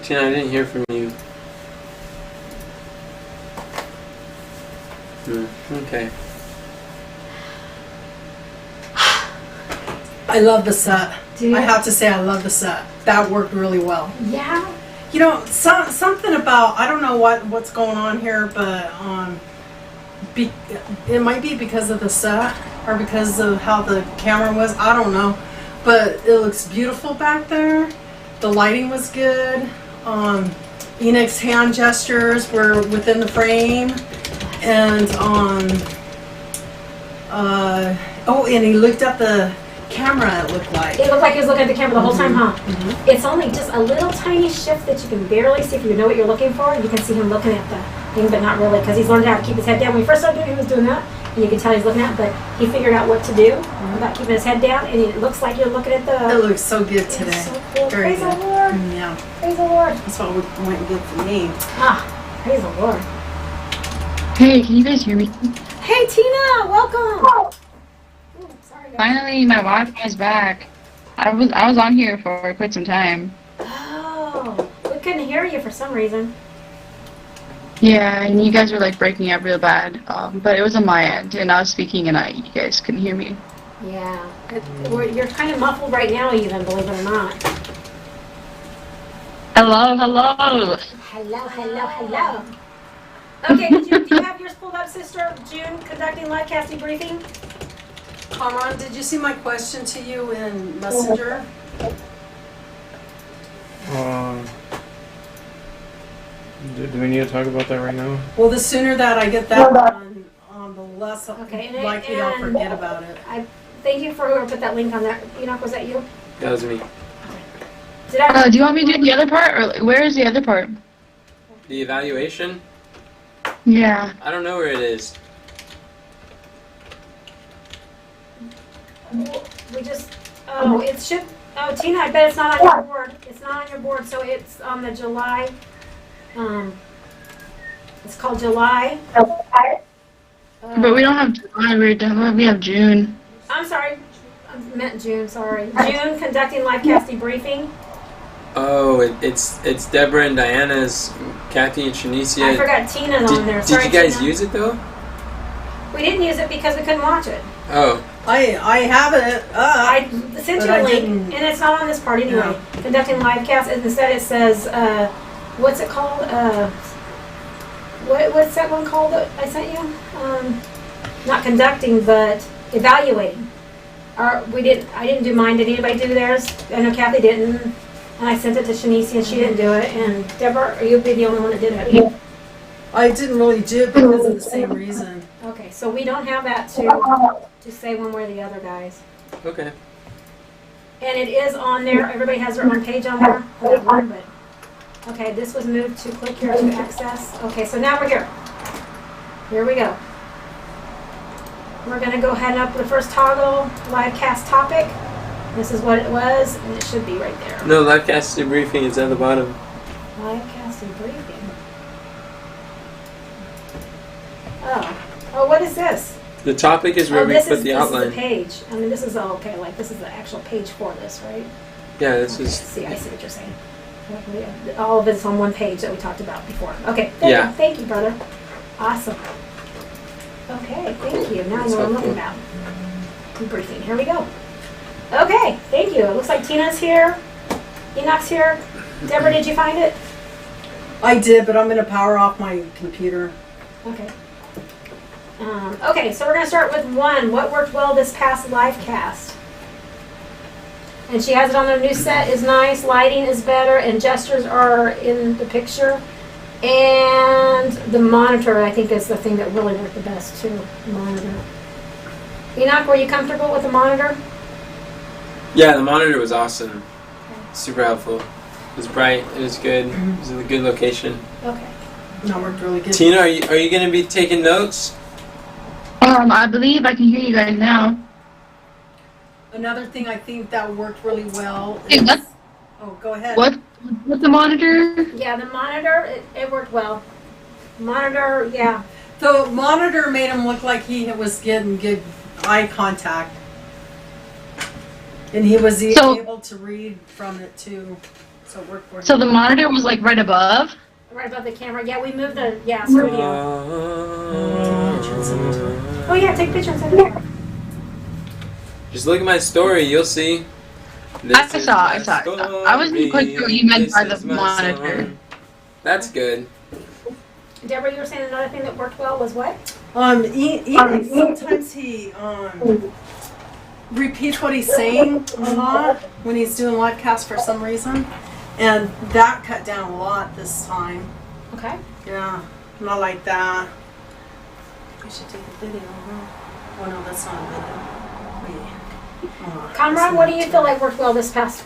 Tina, I didn't hear from you. Okay. I love the set. Do I you? have to say I love the set. That worked really well. Yeah. You know, something about, I don't know what's going on here, but it might be because of the set or because of how the camera was. I don't know. But it looks beautiful back there. The lighting was good. Enoch's hand gestures were within the frame. And, and he looked at the camera, it looked like. It looked like he was looking at the camera the whole time, huh? Mm-hmm. It's only just a little tiny shift that you can barely see if you know what you're looking for. You can see him looking at the thing, but not really, because he's learned how to keep his head down. When he first started doing it, he was doing that, and you can tell he's looking at it, but he figured out what to do about keeping his head down, and it looks like you're looking at the... It looks so good today. It's so cool. Very Praise good. the Lord. Yeah. Praise the Lord. That's what went good for me. Ah, praise the Lord. Hey, can you guys hear me? Hey, Tina, welcome. Ooh, sorry, guys. Finally, my Wi-Fi is back. I was on here for quite some time. Oh, we couldn't hear you for some reason. Yeah, and you guys were like breaking up real bad. But it was on my end, and I was speaking, and you guys couldn't hear me. Yeah, you're kind of muffled right now, even, believe it or not. Hello, hello. Hello, hello, hello. Okay, do you have yours pulled up, sister? June conducting livecast debriefing. Kamran, did you see my question to you in Messenger? Do we need to talk about that right now? Well, the sooner that I get that done, the less Okay, likely I'll forget about it. I thank you for whoever put that link on there. Enoch, was that you? That was me. Did I? Do you want me to do the other part, or where is the other part? The evaluation? Yeah. I don't know where it is. We just. Oh, it should. Oh, Tina, I bet it's not on your board. It's not on your board, so it's on the July. It's called July. But we don't have July, we have June. I'm sorry. I meant June, sorry. June conducting livecast debriefing. Oh, it's Deborah and Diana's, Kathy and Shanicia. I forgot Tina's on there. Sorry, Did you guys Tina. use it though? We didn't use it because we couldn't watch it. Oh. I have it. I sent But you a I link, didn't. and it's not on this part anyway. Conducting livecast, and instead it says, what's it called? What's that one called that I sent you? Not conducting, but evaluating. I didn't do mine. Did anybody do theirs? I know Kathy didn't. And I sent it to Shanicia, and she didn't do it. And Deborah, you'll be the only one that did it. I didn't really do it because of the same reason. Okay, so we don't have that to say one way or the other, guys. Okay. And it is on there. Everybody has their own page on there for that one, but okay, this was moved to click here to access. Okay, so now we're here. Here we go. We're going to go ahead and open the first toggle, livecast topic. This is what it was, and it should be right there. No, livecast debriefing is at the bottom. Livecast debriefing. Oh, what is this? The topic is where we this put is the outline. This is the page. I mean, this is okay. Like this is the actual page for this, right? Yeah, this Okay, is. see, I see what you're saying. All of it's on one page that we talked about before. Okay, thank you, brother. Awesome. Okay, thank you. Now That's we're looking helpful. about debriefing. Here we go. Okay, thank you. It looks like Tina's here. Enoch's here. Deborah, did you find it? I did, but I'm going to power off my computer. Okay. Okay, so we're going to start with one. What worked well this past live cast? And she has it on their new set is nice, lighting is better, and gestures are in the picture. And the monitor, I think, is the thing that really worked the best, too. The monitor. Enoch, were you comfortable with the monitor? Yeah, the monitor was awesome. Super helpful. It was bright. It was good. It was in a good location. Okay. That worked really good. Tina, are you going to be taking notes? I believe I can hear you guys now. Another thing I think that worked really well Hey, is... what? Oh, go ahead. What's the monitor? Yeah, the monitor, it worked well. Monitor, yeah. The monitor made him look like he was getting good eye contact. And he was able to read from it, too. So it worked for him. So the monitor was like right above? Right above the camera. Yeah, we moved the studio. Oh yeah, take a picture and send it here. Just look at my story, you'll see. I saw. I wasn't quite sure what you meant by the monitor. That's good. Deborah, you were saying another thing that worked well was what? Sometimes he repeats what he's saying a lot when he's doing live cast for some reason, and that cut down a lot this time. Okay. Yeah, not like that. I should take a video, huh? Oh no, that's not a video. Wait. Oh, Conrad, what do you feel like worked well this past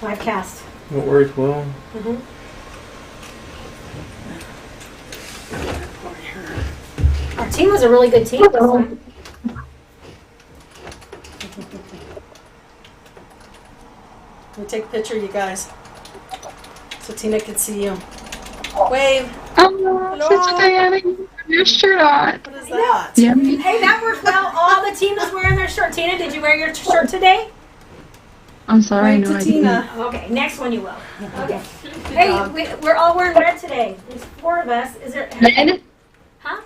live cast? What worked well? Mm-hmm. Our team was a really good team this time. Let me take a picture of you guys so Tina can see you. Wave. Oh, Sister Diana, you have your shirt on. What is that? Yeah. Hey, that worked well. All the team was wearing their shirt. Tina, did you wear your shirt today? I'm sorry, Wave no, to I Tina. didn't. Okay, next one you will. Okay. Hey, we're all wearing red today. There's 4 of us. Is there? Red? Huh?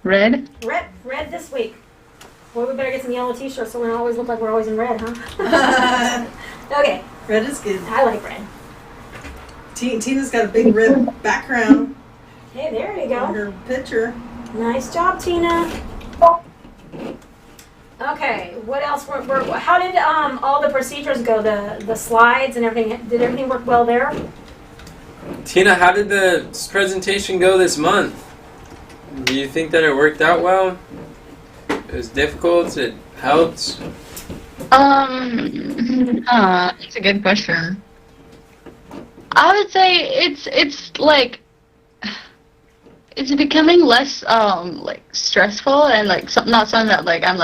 Red? Red this week. Well, we better get some yellow t-shirts so we don't always look like we're always in red, huh? Okay. Red is good. I like red. Tina's got a big red background Hey, there you on go. her picture. Nice job, Tina. Okay, what else? How did all the procedures go? The slides and everything. Did everything work well there? Tina, how did the presentation go this month? Do you think that it worked out well? It was difficult? It helped? It's a good question. I would say it's like it's becoming less like stressful and like not something that like I'm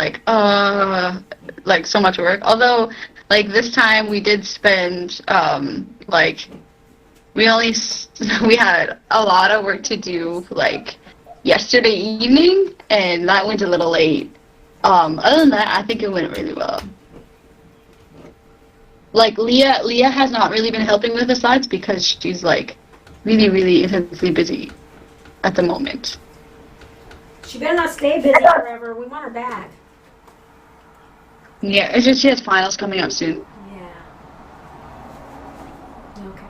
like so much work. Although like this time we did spend like we had a lot of work to do like yesterday evening, and that went a little late. Other than that, I think it went really well. Like Leah has not really been helping with the slides because she's like really intensely busy at the moment. She better not stay busy forever. We want her back. Yeah, it's just she has finals coming up soon. Yeah. Okay.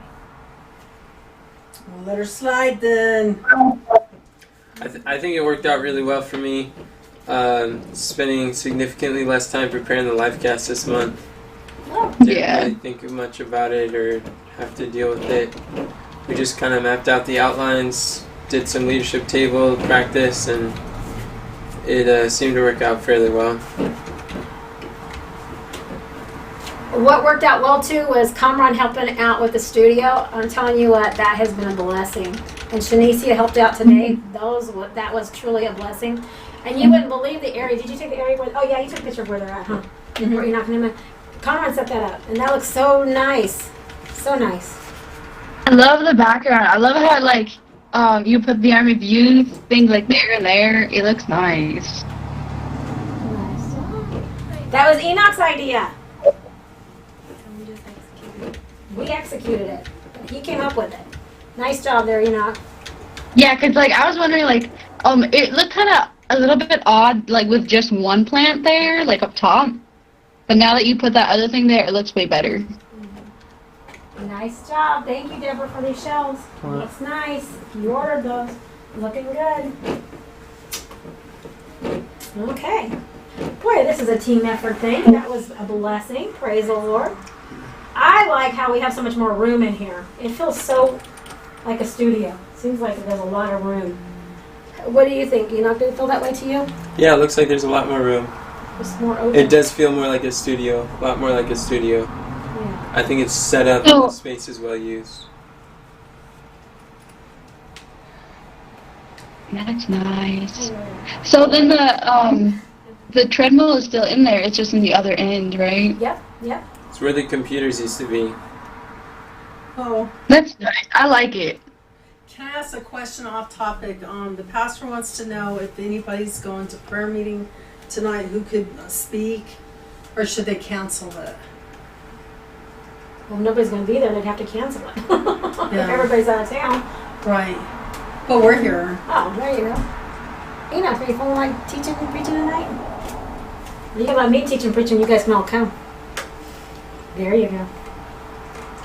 We'll let her slide then. I think it worked out really well for me. Spending significantly less time preparing the live cast this month. Oh. Didn't really think much about it or have to deal with it. We just kind of mapped out the outlines, did some leadership table practice, and it seemed to work out fairly well. What worked out well too was Kamran helping out with the studio. I'm telling you what, that has been a blessing. And Shanicia helped out today. That was truly a blessing. And you wouldn't believe the area. Did you take the area where? Oh yeah, you took a picture of where they're at, huh? Mm-hmm. Where you're knocking them in. Kamran set that up, and that looks so nice. So nice. I love the background. I love how like you put the Army View thing like there and there. It looks nice. That was Enoch's idea. We executed it. He came up with it. Nice job there, Enoch. Yeah, cause like I was wondering like it looked kind of a little bit odd like with just one plant there like up top. But now that you put that other thing there, it looks way better. Nice job. Thank you, Deborah, for these shelves. Looks nice. You ordered those. Looking good. Okay. Boy, this is a team effort thing. That was a blessing. Praise the Lord. I like how we have so much more room in here. It feels so like a studio. Seems like there's a lot of room. What do you think? Enoch, did it feel that way to you? Yeah, it looks like there's a lot more room. Just more open. It does feel more like a studio, a lot more like a studio. Yeah. I think it's set up and the space is well used. That's nice. So then the treadmill is still in there. It's just in the other end, right? Yep. It's where the computers used to be. Oh, That's nice. I like it. can I ask a question off topic? The pastor wants to know if anybody's going to prayer meeting tonight who could speak, or should they cancel it? Well, nobody's going to be there. They'd have to cancel it. If Yeah. everybody's out of town. Right. But we're here. Oh, there you go. You know, if you feel like teaching and preaching tonight, you can let me teach and preach and you guys can all come. There you go.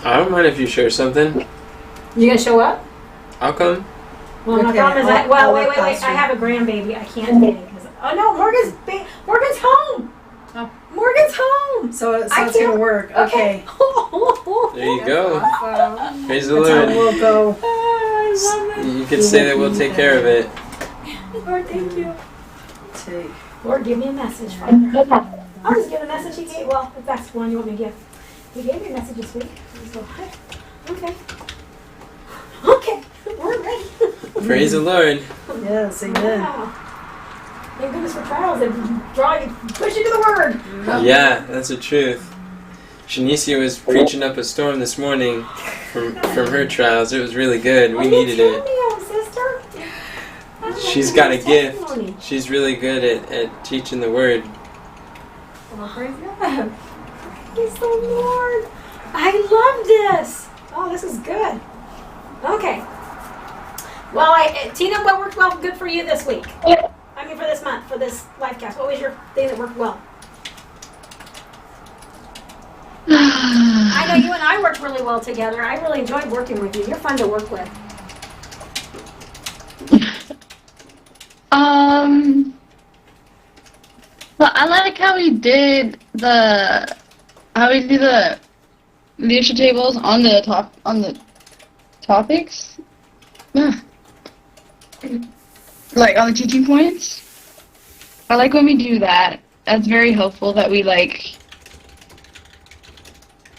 I don't mind if you share something. You going to show up? I'll come. Well, my Okay, problem is that, I'll wait. let Pastor- I have a grandbaby. I can't be. Oh, no, Morgan's home. Oh. Morgan's home. So I it's going can't- to work. Okay. There you go. Awesome. Praise the That's how Lord. we'll go. I love it. You can say that we'll take care of it. Lord, thank you. Take. Lord, give me a message, Father. I'll just give a message he gave. Well, if that's one you want me to give. He gave me a message this week. So, okay. Okay. We're ready. Praise the Lord. Yes, amen. Wow. Thank goodness for trials that push you to the word. Yeah, that's the truth. Shanicia was preaching up a storm this morning from her trials. It was really good. We needed it. Sister. She's got a gift. She's really good at teaching the word. Well, praise God. Praise the Lord. I love this. Oh, this is good. Okay. Well, Tina, what worked well good for you this week? I mean, for this month, for this livecast. What was your thing that worked well? I know you and I worked really well together. I really enjoyed working with you. You're fun to work with. Well, I like how we do the leadership tables on the topics. Yeah. Like on the teaching points. I like when we do that. That's very helpful that we like.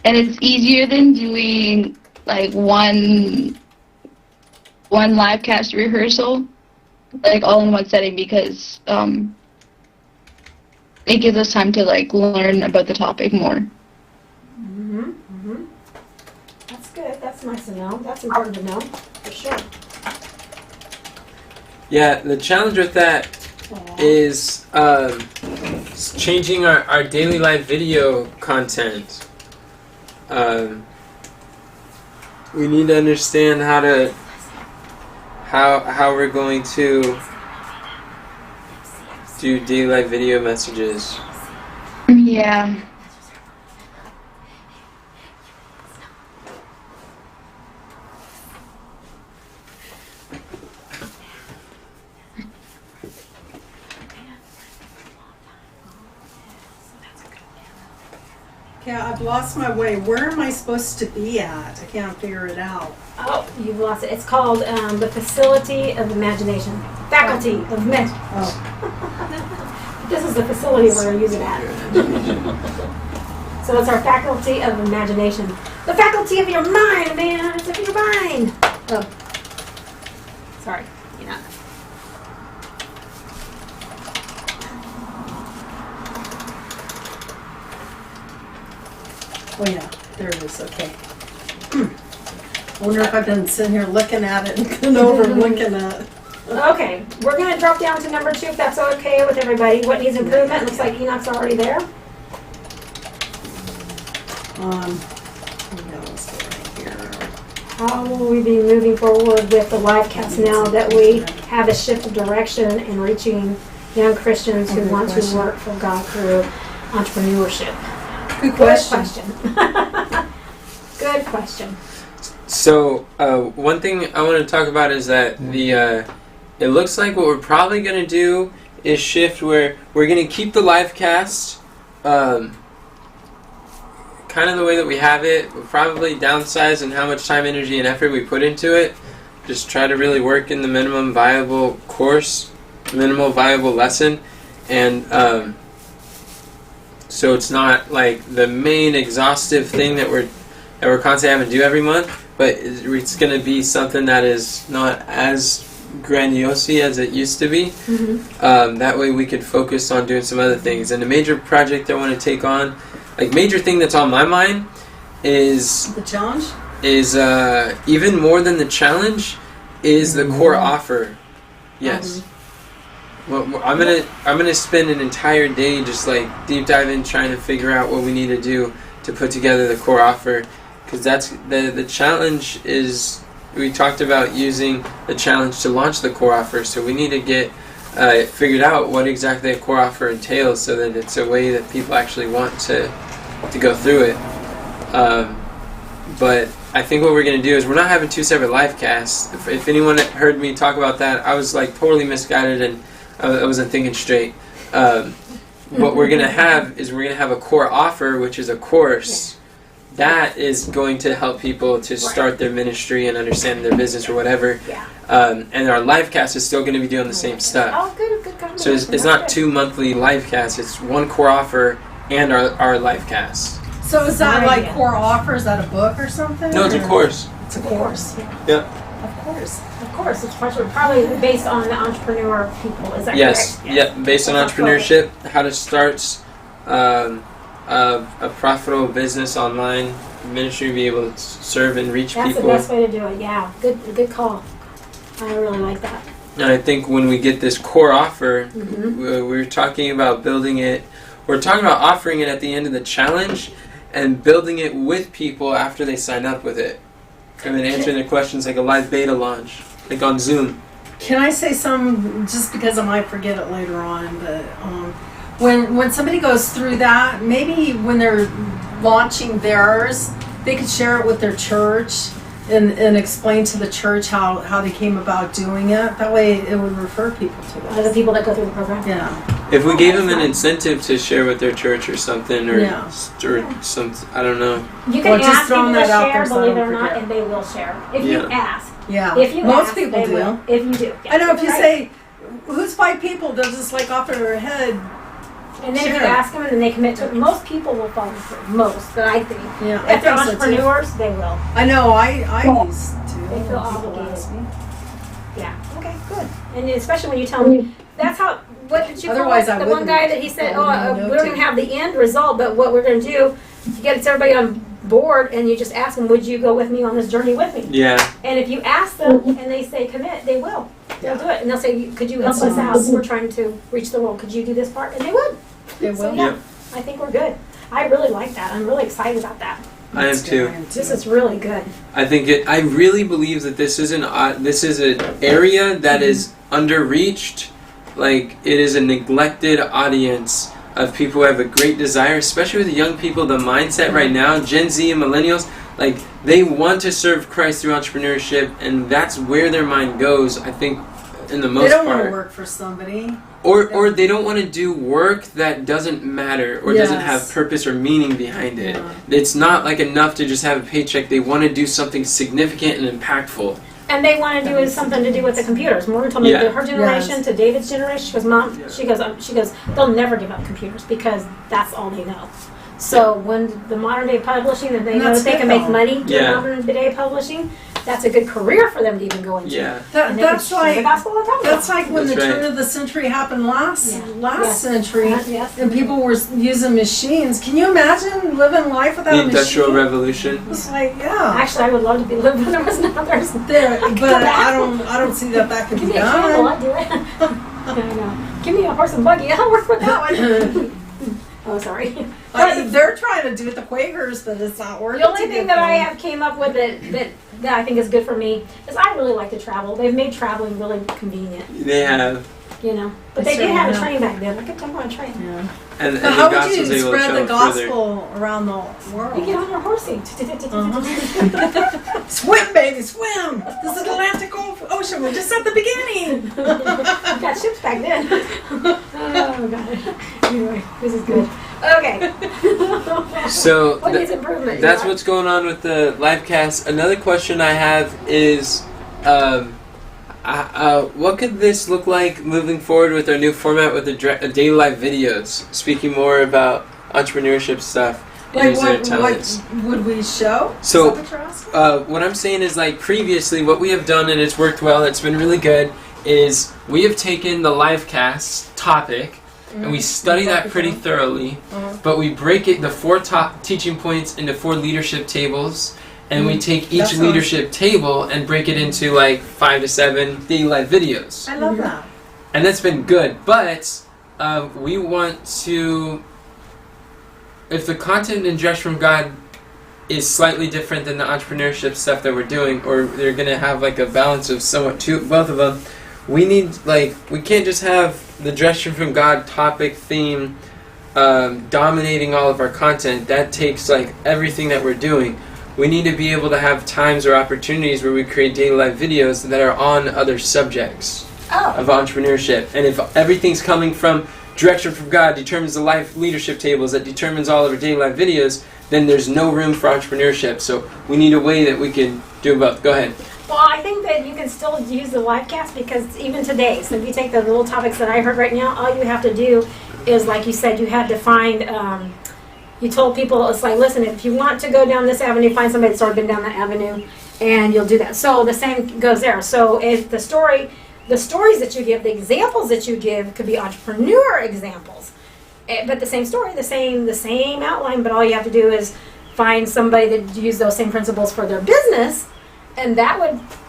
And it's easier than doing like one live cast rehearsal, like all in one setting, because it gives us time to like learn about the topic more. That's good. That's nice to know. That's important to know, for sure. Yeah, the challenge with that is changing our daily live video content. We need to understand how we're going to do daily live video messages. Yeah. Yeah, I've lost my way. Where am I supposed to be at? I can't figure it out. Oh, you've lost it. It's called the Facility of Imagination. Faculty of Imagination. Oh, This is the facility we're going to use it at. So it's our Faculty of Imagination. The faculty of your mind, man. It's of your mind. Oh. Sorry. You're not. oh yeah, there it is. Okay. I wonder if I've been sitting here looking at it and going over looking at it. Okay, we're going to drop down to number 2 if that's okay with everybody. What needs improvement? Looks like Enoch's already there. Right here. How will we be moving forward with the live cast now that we have a shift of direction in reaching young Christians who Good want question. to work for God through entrepreneurship? Good Good question. question. Good question. So one thing I want to talk about is that it looks like what we're probably going to do is shift where we're going to keep the live cast kind of the way that we have it. We'll probably downsize in how much time, energy, and effort we put into it. Just try to really work in the minimum viable course, minimal viable lesson, and so it's not like the main exhaustive thing that we're constantly having to do every month, but it's going to be something that is not as grandiose as it used to be. That way we could focus on doing some other things. And a major project I want to take on, like major thing that's on my mind is The challenge? Even more than the challenge is the core offer. Yes. Well, I'm gonna spend an entire day just like deep diving, trying to figure out what we need to do to put together the core offer, because that's the challenge is we talked about using the challenge to launch the core offer, so we need to get figured out what exactly a core offer entails so that it's a way that people actually want to go through it. But I think what we're going to do is we're not having 2 separate live casts. If anyone heard me talk about that, I was like totally misguided and I wasn't thinking straight. What we're going to have is we're going to have a core offer, which is a course that is going to help people to start their ministry and understand their business or whatever. And our live cast is still going to be doing the same stuff. Oh, good comment. So it's not 2 monthly live casts. It's 1 core offer and our live cast. So is that like core offer? Is that a book or something? No, it's a course. It's a course. Yeah. Of course, it's probably based on the entrepreneur people. Is that yes. correct? Yeah, based on entrepreneurship, how to start a profitable business online ministry, be able to serve and reach That's people. That's the best way to do it. Yeah, good call. I really like that. And I think when we get this core offer, we're talking about building it. We're talking about offering it at the end of the challenge and building it with people after they sign up with it. And then answering their questions like a live beta launch, like on Zoom. Can I say something, just because I might forget it later on, but when somebody goes through that, maybe when they're launching theirs, they could share it with their church and explain to the church how they came about doing it. That way it would refer people to it. The people that go through the program. Yeah. If we gave them an incentive to share with their church or something, or some, I don't know. You can just ask throwing people to that out share, there so I believe it don't or not, forget. and they will share. If you ask. Yeah. If you Most ask, people they do. will. If you do. Yeah. I know if you Right. say, who's 5 people, they'll just like off their head. And then if Sure. you ask them and then they commit to it, most people will follow through. Most, that I think. Yeah, I If they're think so, too. entrepreneurs, they will. I know, I used to. They feel People obligated. ask me. Yeah. Okay, good. And especially when you tell me, that's how, what did you call Otherwise, it? I The one wouldn't. guy that he said, I wouldn't we know don't to. even have the end result, but what we're going to do, you get everybody on board and you just ask them, would you go with me on this journey with me? Yeah. And if you ask them and they say commit, they will. They'll do it. And they'll say, could you help That's us out? awesome. We're trying to reach the world. Could you do this part? And they would. They So will. yeah, Yep. I think we're good. I really like that. I'm really excited about that. I am too. This is really good. I think I really believe that this is an area that is underreached. Like, it is a neglected audience of people who have a great desire, especially with the young people. The mindset right now, Gen Z and millennials, like, they want to serve Christ through entrepreneurship, and that's where their mind goes, I think, in the most They don't part. want to work for somebody. Or they don't want to do work that doesn't matter or doesn't have Yes. purpose or meaning behind it. Yeah. It's not like enough to just have a paycheck. They want to do something significant and impactful. And they want to do something to do with the computers. Morgan told me Yeah. that her generation Yes. to David's generation. She goes, Mom. She goes. They'll never give up computers because that's all they know. So when the modern day publishing, and they know That's that they good can make though. money doing Yeah. modern day publishing, that's a good career for them to even go into. Yeah. And they That's can share the like gospel all the time. that's like when That's the right. turn of the century happened last Yes. century, Yes. and people were using machines. Can you imagine living life without The a Industrial machine? Revolution. It's like, yeah. Actually, I would love to be living when there was no others. There, but I don't see that can Give be me a candle, done. I'd do it. I know. Give me a horse and buggy, I'll work with that one. Oh, sorry. They're trying to do it, the Quakers, but it's not working. The only to thing get that I them. have came up with that I think is good for me is I really like to travel. They've made traveling really convenient, They have. you know. But They they did certainly have a have. train back then. I could take on a train. Yeah. And But the how would gospel's you able to spread the travel further. gospel around the world? You get on your horsey. Swim, baby, swim! This is Atlantic Ocean. We're just at the beginning. Got ships back then. Oh god. Anyway, this is good. Okay. So What needs improvement? that's Eli? what's going on with the live cast. Another question I have is, what could this look like moving forward with our new format with the daily live videos? Speaking more about entrepreneurship stuff and Like using their what talents. would we show? So, Is that what you're asking? what I'm saying is, like, previously, what we have done, and it's worked well, it's been really good, is we have taken the live cast topic, and we study that pretty thoroughly, but we break it, the 4 top teaching points, into 4 leadership tables, and we take each That's leadership table and break it into, like, 5 to 7 daily live videos. I love that. And that's been good, but we want to, if the content and dress from God is slightly different than the entrepreneurship stuff that we're doing, or they're going to have like a balance of somewhat to both of them. We need, like, we can't just have the Direction from God topic theme dominating all of our content. That takes like everything that we're doing. We need to be able to have times or opportunities where we create daily life videos that are on other subjects of entrepreneurship. And if everything's coming from Direction from God determines the life leadership tables that determines all of our daily life videos, then there's no room for entrepreneurship. So we need a way that we can do both. Go ahead. Well, I think that you can still use the livecast because even today, so if you take the little topics that I heard right now, all you have to do is, like you said, you had to find, you told people, it's like, listen, if you want to go down this avenue, find somebody that's already been down that avenue, and you'll do that. So the same goes there. So if the stories that you give, the examples that you give could be entrepreneur examples. But the same story, the same outline, but all you have to do is find somebody that use those same principles for their business, and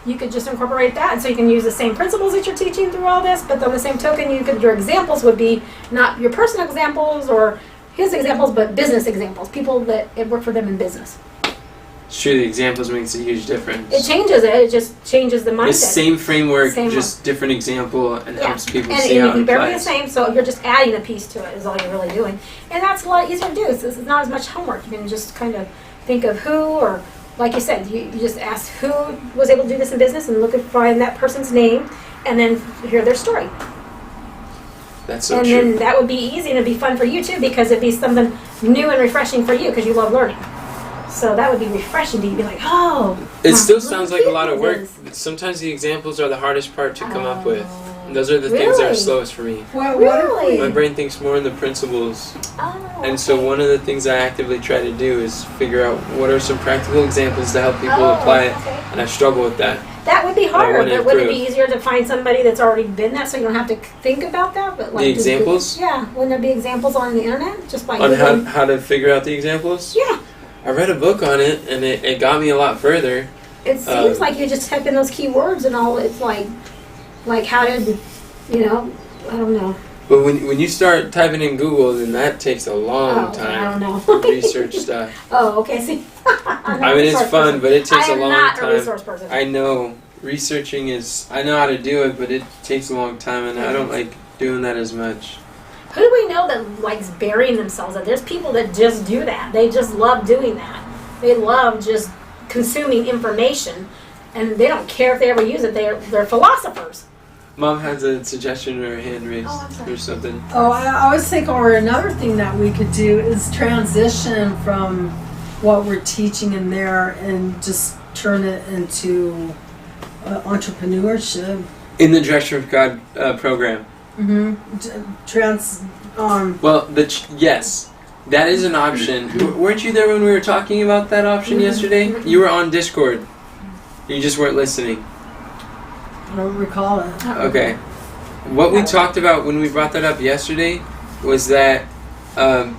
you could just incorporate that, and so you can use the same principles that you're teaching through all this, but on the same token, your examples would be not your personal examples or his examples, but business examples, people that it worked for them in business. It's true, the examples makes a huge difference. It changes it. It just changes the mindset. The same framework, just different example, and helps people see how it and barely the applies. same, so you're just adding a piece to it is all you're really doing. And that's a lot easier to do. It's not as much homework. You can just kind of think of who, or like you said, you just ask who was able to do this in business and find that person's name and then hear their story. That's so and true. then that would be easy and it'd be fun for you too because it'd be something new and refreshing for you because you love learning. So that would be refreshing to you. Be like, oh. It still sounds like a lot of work. Sometimes the examples are the hardest part to come up with. And those are the things that are slowest for me. Really? My brain thinks more in the principles. Oh, And so one of the things I actively try to do is figure out what are some practical examples to help people apply it. Okay. And I struggle with that. That would be harder, wanna but wouldn't it be improve. easier to find somebody that's already been that so you don't have to think about that? But like The examples? Yeah, wouldn't there be examples on the internet? Just by On Googling? how to figure out the examples? Yeah. I read a book on it, and it got me a lot further. It seems like you just type in those keywords and all. It's like how did, I don't know. But when you start typing in Google, then that takes a long I time don't know. to research stuff. Oh, okay. See, I mean, it's fun, but it takes a long I am not time. a resource person. I know researching I know how to do it, but it takes a long time, and I don't like doing that as much. Who do we know that likes burying themselves? There's people that just do that. They just love doing that. They love just consuming information, and they don't care if they ever use it. They're philosophers. Mom has a suggestion or a hand raised I'm sorry. or something. Oh, I was thinking, or another thing that we could do is transition from what we're teaching in there and just turn it into entrepreneurship. In the Direction of God program. Mm-hmm. Well, yes, that is an option. Weren't you there when we were talking about that option yesterday? You were on Discord. You just weren't listening. I don't recall it. Okay. What we talked about when we brought that up yesterday was that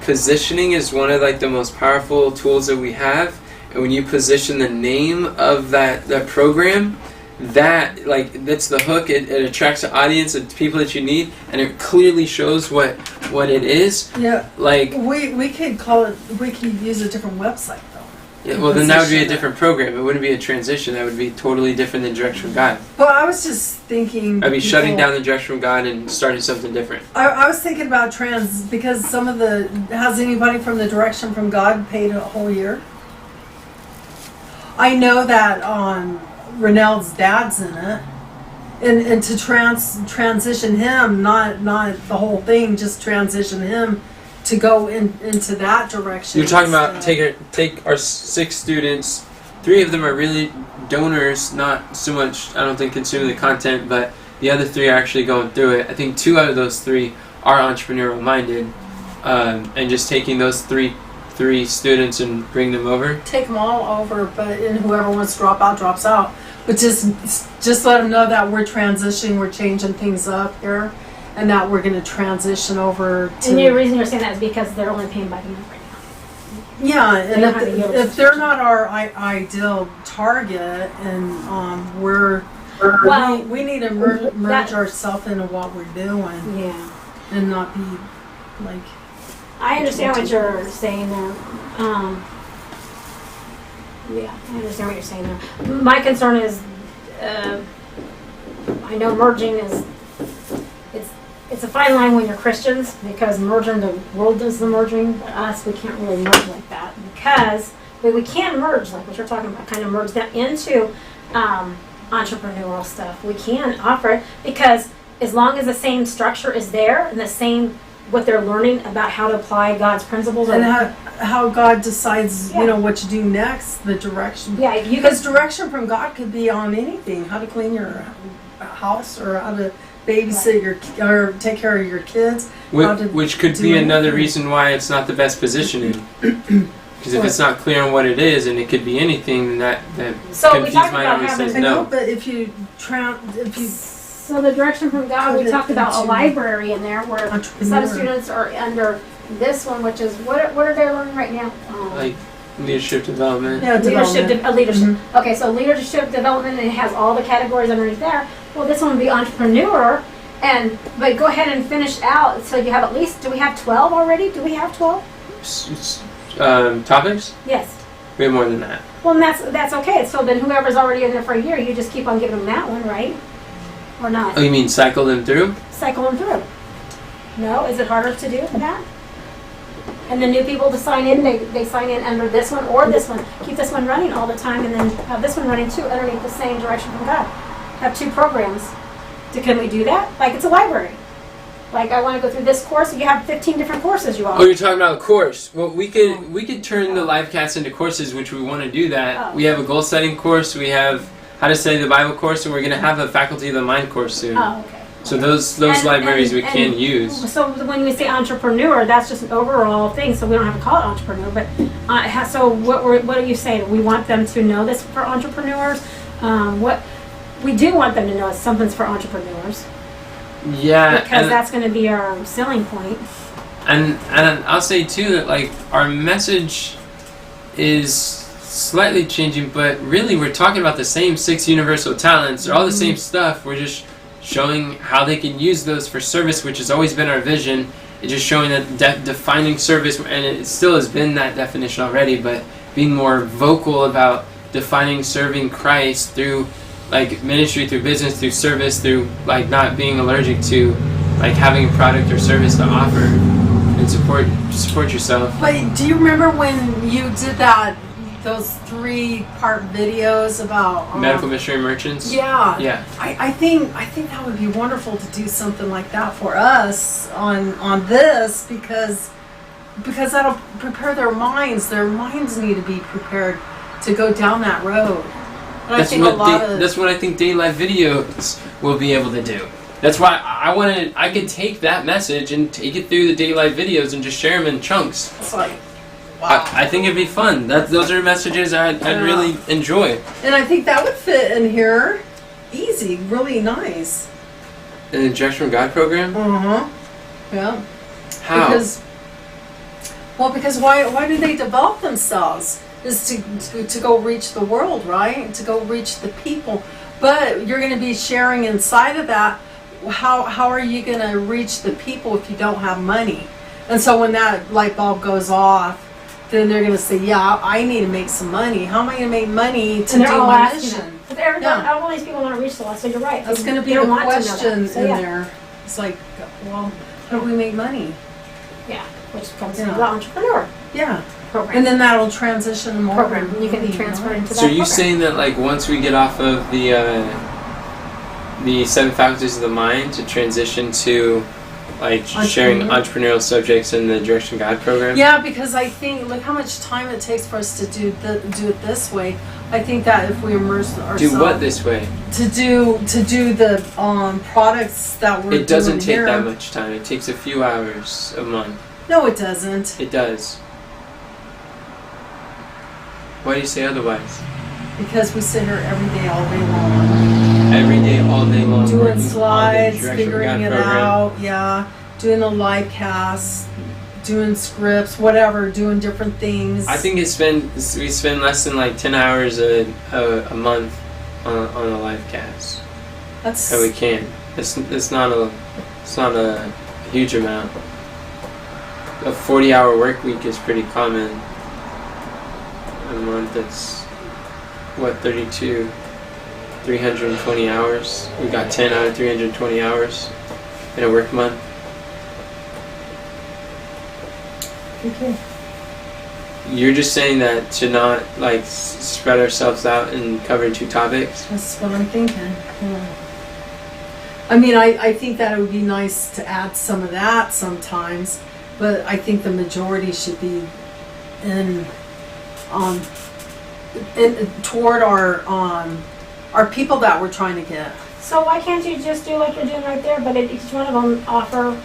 positioning is one of the most powerful tools that we have, and when you position the name of that program, that's the hook. It attracts the audience and people that you need, and it clearly shows what it is. Yeah. We could call it. We could use a different website though. Yeah, well, then that would be a different program. It wouldn't be a transition. That would be totally different than Direction from God. Well, I was just thinking. I'd be shutting down the Direction from God and starting something different. I was thinking about because some of has anybody from the Direction from God paid a whole year? I know that Renell's dad's in it, and to transition him, not the whole thing, just transition him to go into that direction. You're talking about take our 6 students. 3 of them are really donors, not so much, I don't think, consuming the content, but the other 3 are actually going through it. I think 2 out of those 3 are entrepreneurial minded, and just taking those three students and bring them over. Take them all over, and whoever wants to drop out drops out. But just let them know that we're transitioning, we're changing things up here, and that we're going to transition over to. And the reason you're saying that is because they're only paying by the month right now. Yeah, and don't have a yield if they're not our ideal target, and we need to merge ourselves into what we're doing, Yeah. and not be like. I understand what you're saying there. Yeah, I understand what you're saying there. My concern is, I know merging is, it's a fine line when you're Christians, because merging, the world does the merging, but us, we can't really merge like that, because we can merge, like what you're talking about, kind of merge that into entrepreneurial stuff. We can offer it, because as long as the same structure is there, and the same, what they're learning about how to apply God's principles. And how God decides, Yeah. you know, what to do next, the direction. Yeah, you Because direction from God could be on anything. How to clean your house, or how to babysit or take care of your kids. Which could be another reason why it's not the best positioning. Because if it's not clear on what it is, and it could be anything, then that So we confused talked mind about always having- says I know, no. but if you So the direction from God, we Put it talked about a into library in there where entrepreneur. some students are under this one, which is, what are they learning right now? Like leadership development. Yeah, Leadership, development. leadership. Mhm. Okay, so leadership development, and it has all the categories underneath there. Well, this one would be entrepreneur, but go ahead and finish out, so you have at least, do we have 12 already? Do we have 12? Topics? Yes. We have more than that. Well, and that's okay. So then whoever's already in there for a year, you just keep on giving them that one, right? Or not? Oh, you mean cycle them through? Cycle them through. No? Is it harder to do that? And the new people to sign in, they sign in under this one or this one. Keep this one running all the time, and then have this one running too underneath the same direction from God. Have 2 programs. Can we do that? Like it's a library. Like I want to go through this course. You have 15 different courses you Oh, offer. you're talking about a course. Well, we could turn the Livecast into courses, which we want to do that. Oh. We have a goal setting course. We have how to study the Bible course, and we're going to have a faculty of the mind course soon. Oh, okay. So those And- libraries we and- can use. So when we say entrepreneur, that's just an overall thing. So we don't have to call it entrepreneur. But so what are you saying? We want them to know this for entrepreneurs. What we do want them to know is something's for entrepreneurs, Yeah, because and, that's going to be our selling point. and I'll say too that like our message is slightly changing, but really we're talking about the same 6 universal talents. They're all the same stuff. We're just showing how they can use those for service, which has always been our vision. It's just showing that defining service, and it still has been that definition already, but being more vocal about defining serving Christ through like ministry, through business, through service, through like not being allergic to like having a product or service to offer, and support yourself. But do you remember when you did those 3-part videos about Medical missionary merchants. Yeah. Yeah. I think that would be wonderful to do something like that for us on this, because that'll prepare their minds. Their minds need to be prepared to go down that road. And I think That's what I think day live videos will be able to do. That's why I could take that message and take it through the day live videos and just share them in chunks. It's like, wow. I think it'd be fun. Those are messages I'd really enjoy. And I think that would fit in here easy, really nice. An Injection from God program? Yeah. How? Because why do they develop themselves? Is to go reach the world, right? To go reach the people. But you're going to be sharing inside of that. How are you going to reach the people if you don't have money? And so when that light bulb goes off, then they're going to say, yeah, I need to make some money. How am I going to make money to do my mission? But all these people want to reach the lost, so you're right. That's going to be They a don't want to know question that. So, in yeah. there. It's like, well, how do we make money? Yeah, which comes Yeah. to the entrepreneur Yeah. program. And then that'll transition more. program, and you can be transferred into that So are you program. saying that like once we get off of the 7 faculties of the mind to transition to like sharing entrepreneurial subjects in the Direction God program? Yeah, because I think, look how much time it takes for us to do it this way. I think that if we immerse ourselves, Do what this way? to do the products that we're It doesn't doing take here. that much time. It takes a few hours a month. No, it doesn't. It does. Why do you say otherwise? Because we sit here every day, all day long, Every day, all day long, doing working on the slides, Direction from figuring God it program. out. Yeah, doing the live casts, doing scripts, whatever, doing different things. I think we spend less than like 10 hours a month on a live cast. that's So we can. It's not a huge amount. A 40-hour work week is pretty common. A month, it's what, 32, 320 hours. We got 10 out of 320 hours in a work month. Okay. You're just saying that to not like spread ourselves out and cover 2 topics? That's what I'm thinking. Yeah. I mean, I think that it would be nice to add some of that sometimes, but I think the majority should be in toward our people that we're trying to get. So why can't you just do like you're doing right there, but each one of them offer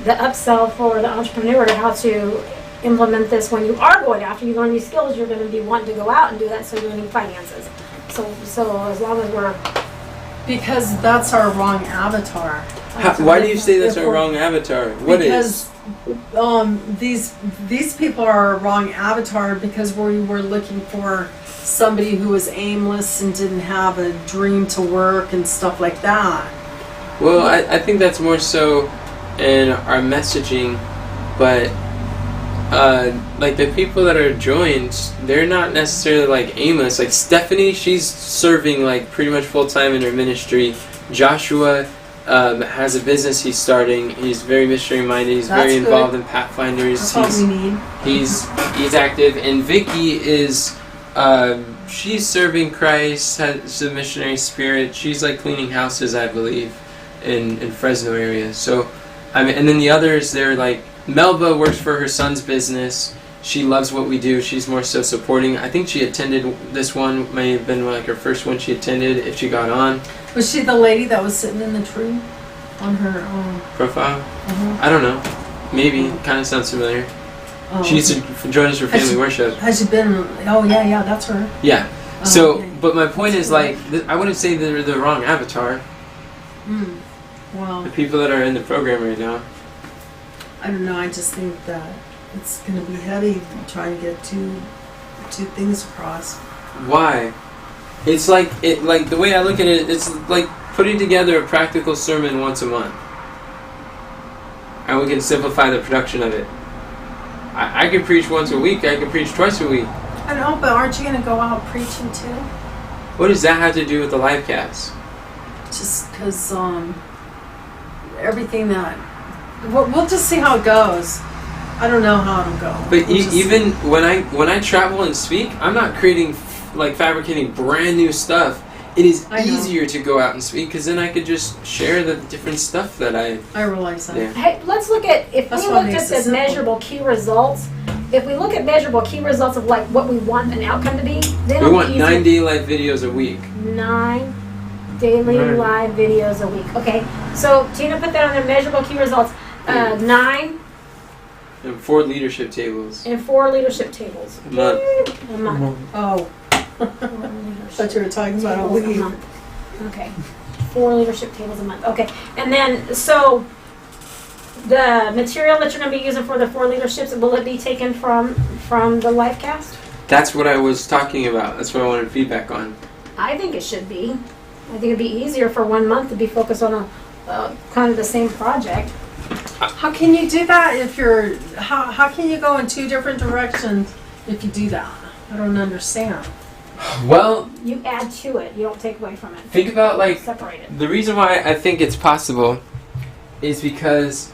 the upsell for the entrepreneur to how to implement this when you are going after you learn these skills, you're going to be wanting to go out and do that, so you're need finances. So as long as we're... Because that's our wrong avatar. Why do you say that's our wrong avatar? What is? Because these people are our wrong avatar because we were looking for somebody who was aimless and didn't have a dream to work and stuff like that. Well, I think that's more so in our messaging, but like the people that are joined, they're not necessarily like aimless. Like Stephanie, she's serving like pretty much full time in her ministry. Joshua has a business he's starting. He's very missionary minded. He's very involved in Pathfinders. That's what we need. He's active, and Vicky is she's serving Christ, has a missionary spirit. She's like cleaning houses, I believe, in Fresno area. So I mean, and then the others, they're like, Melba works for her son's business. She loves what we do. She's more so supporting. I think she attended this one. May have been like her first one she attended if she got on. Was she the lady that was sitting in the tree on her profile? Uh-huh. I don't know. Maybe. Kind of sounds familiar. She used to join us for family worship. Has she been? Oh yeah, that's her. Yeah. Oh, so, okay. But my point is like, I wouldn't say they're the wrong avatar. Well, the people that are in the program right now. I don't know. I just think that it's going to be heavy trying to get two things across. Why? It's like the way I look at it, it's like putting together a practical sermon once a month, and we can simplify the production of it. I can preach once a week. I can preach twice a week. I know, but aren't you going to go out preaching too? What does that have to do with the livecast? Just because everything that. We'll just see how it goes. I don't know how it'll go. But even when I travel and speak, I'm not creating fabricating brand new stuff. It is easier to go out and speak because then I could just share the different stuff that I realize that. Yeah. Hey, let's look at we looked at the measurable key results. If we look at measurable key results of like what we want an outcome to be, then we want 9 daily live videos a week. 9 daily live videos a week. Okay, so Tina put that on their measurable key results. 9 and 4 leadership tables. And 4 leadership tables. A month. Oh. I thought you were talking about a week. Okay. 4 leadership tables a month. Okay. And then, so the material that you're going to be using for the 4 leaderships, will it be taken from the livecast? That's what I was talking about. That's what I wanted feedback on. I think it should be. I think it'd be easier for 1 month to be focused on a kind of the same project. How can you do that if you're... How can you go in 2 different directions if you do that? I don't understand. Well... You add to it. You don't take away from it. Think about, like... Separate it. The reason why I think it's possible is because...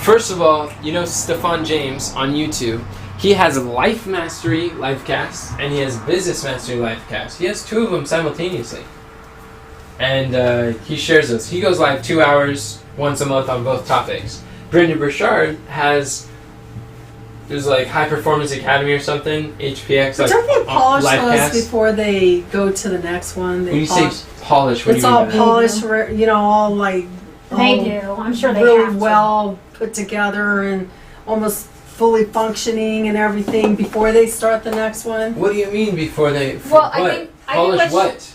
first of all, you know Stefan James on YouTube. He has Life Mastery Livecast and he has Business Mastery Livecast. He has 2 of them simultaneously. And he shares those. He goes live 2 hours once a month on both topics. Brendan Burchard has, there's like High Performance Academy or something, HPX. But like, don't they polish Livecast. those before they go to the next one? When you say polish, what do it's you mean all by that? polished, you know, all like... They do. I'm sure they really have to. well put together and almost fully functioning and everything before they start the next one. What do you mean before they... Well, I think polish what?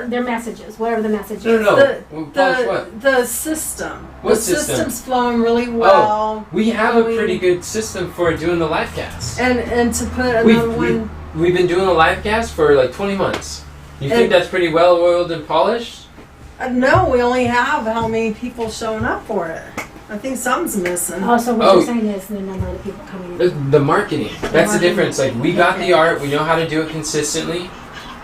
Their messages, whatever the message is. No. Polish what? The system. What the system? system's flowing really well. Oh, we have a pretty good system for doing the livecast. And to put another one... We've been doing the livecast for like 20 months. You think that's pretty well oiled and polished? No, we only have how many people showing up for it. I think something's missing. Oh, so what you're saying is the number of the people coming in. The marketing. That's the difference. Like, we got the art, we know how to do it consistently,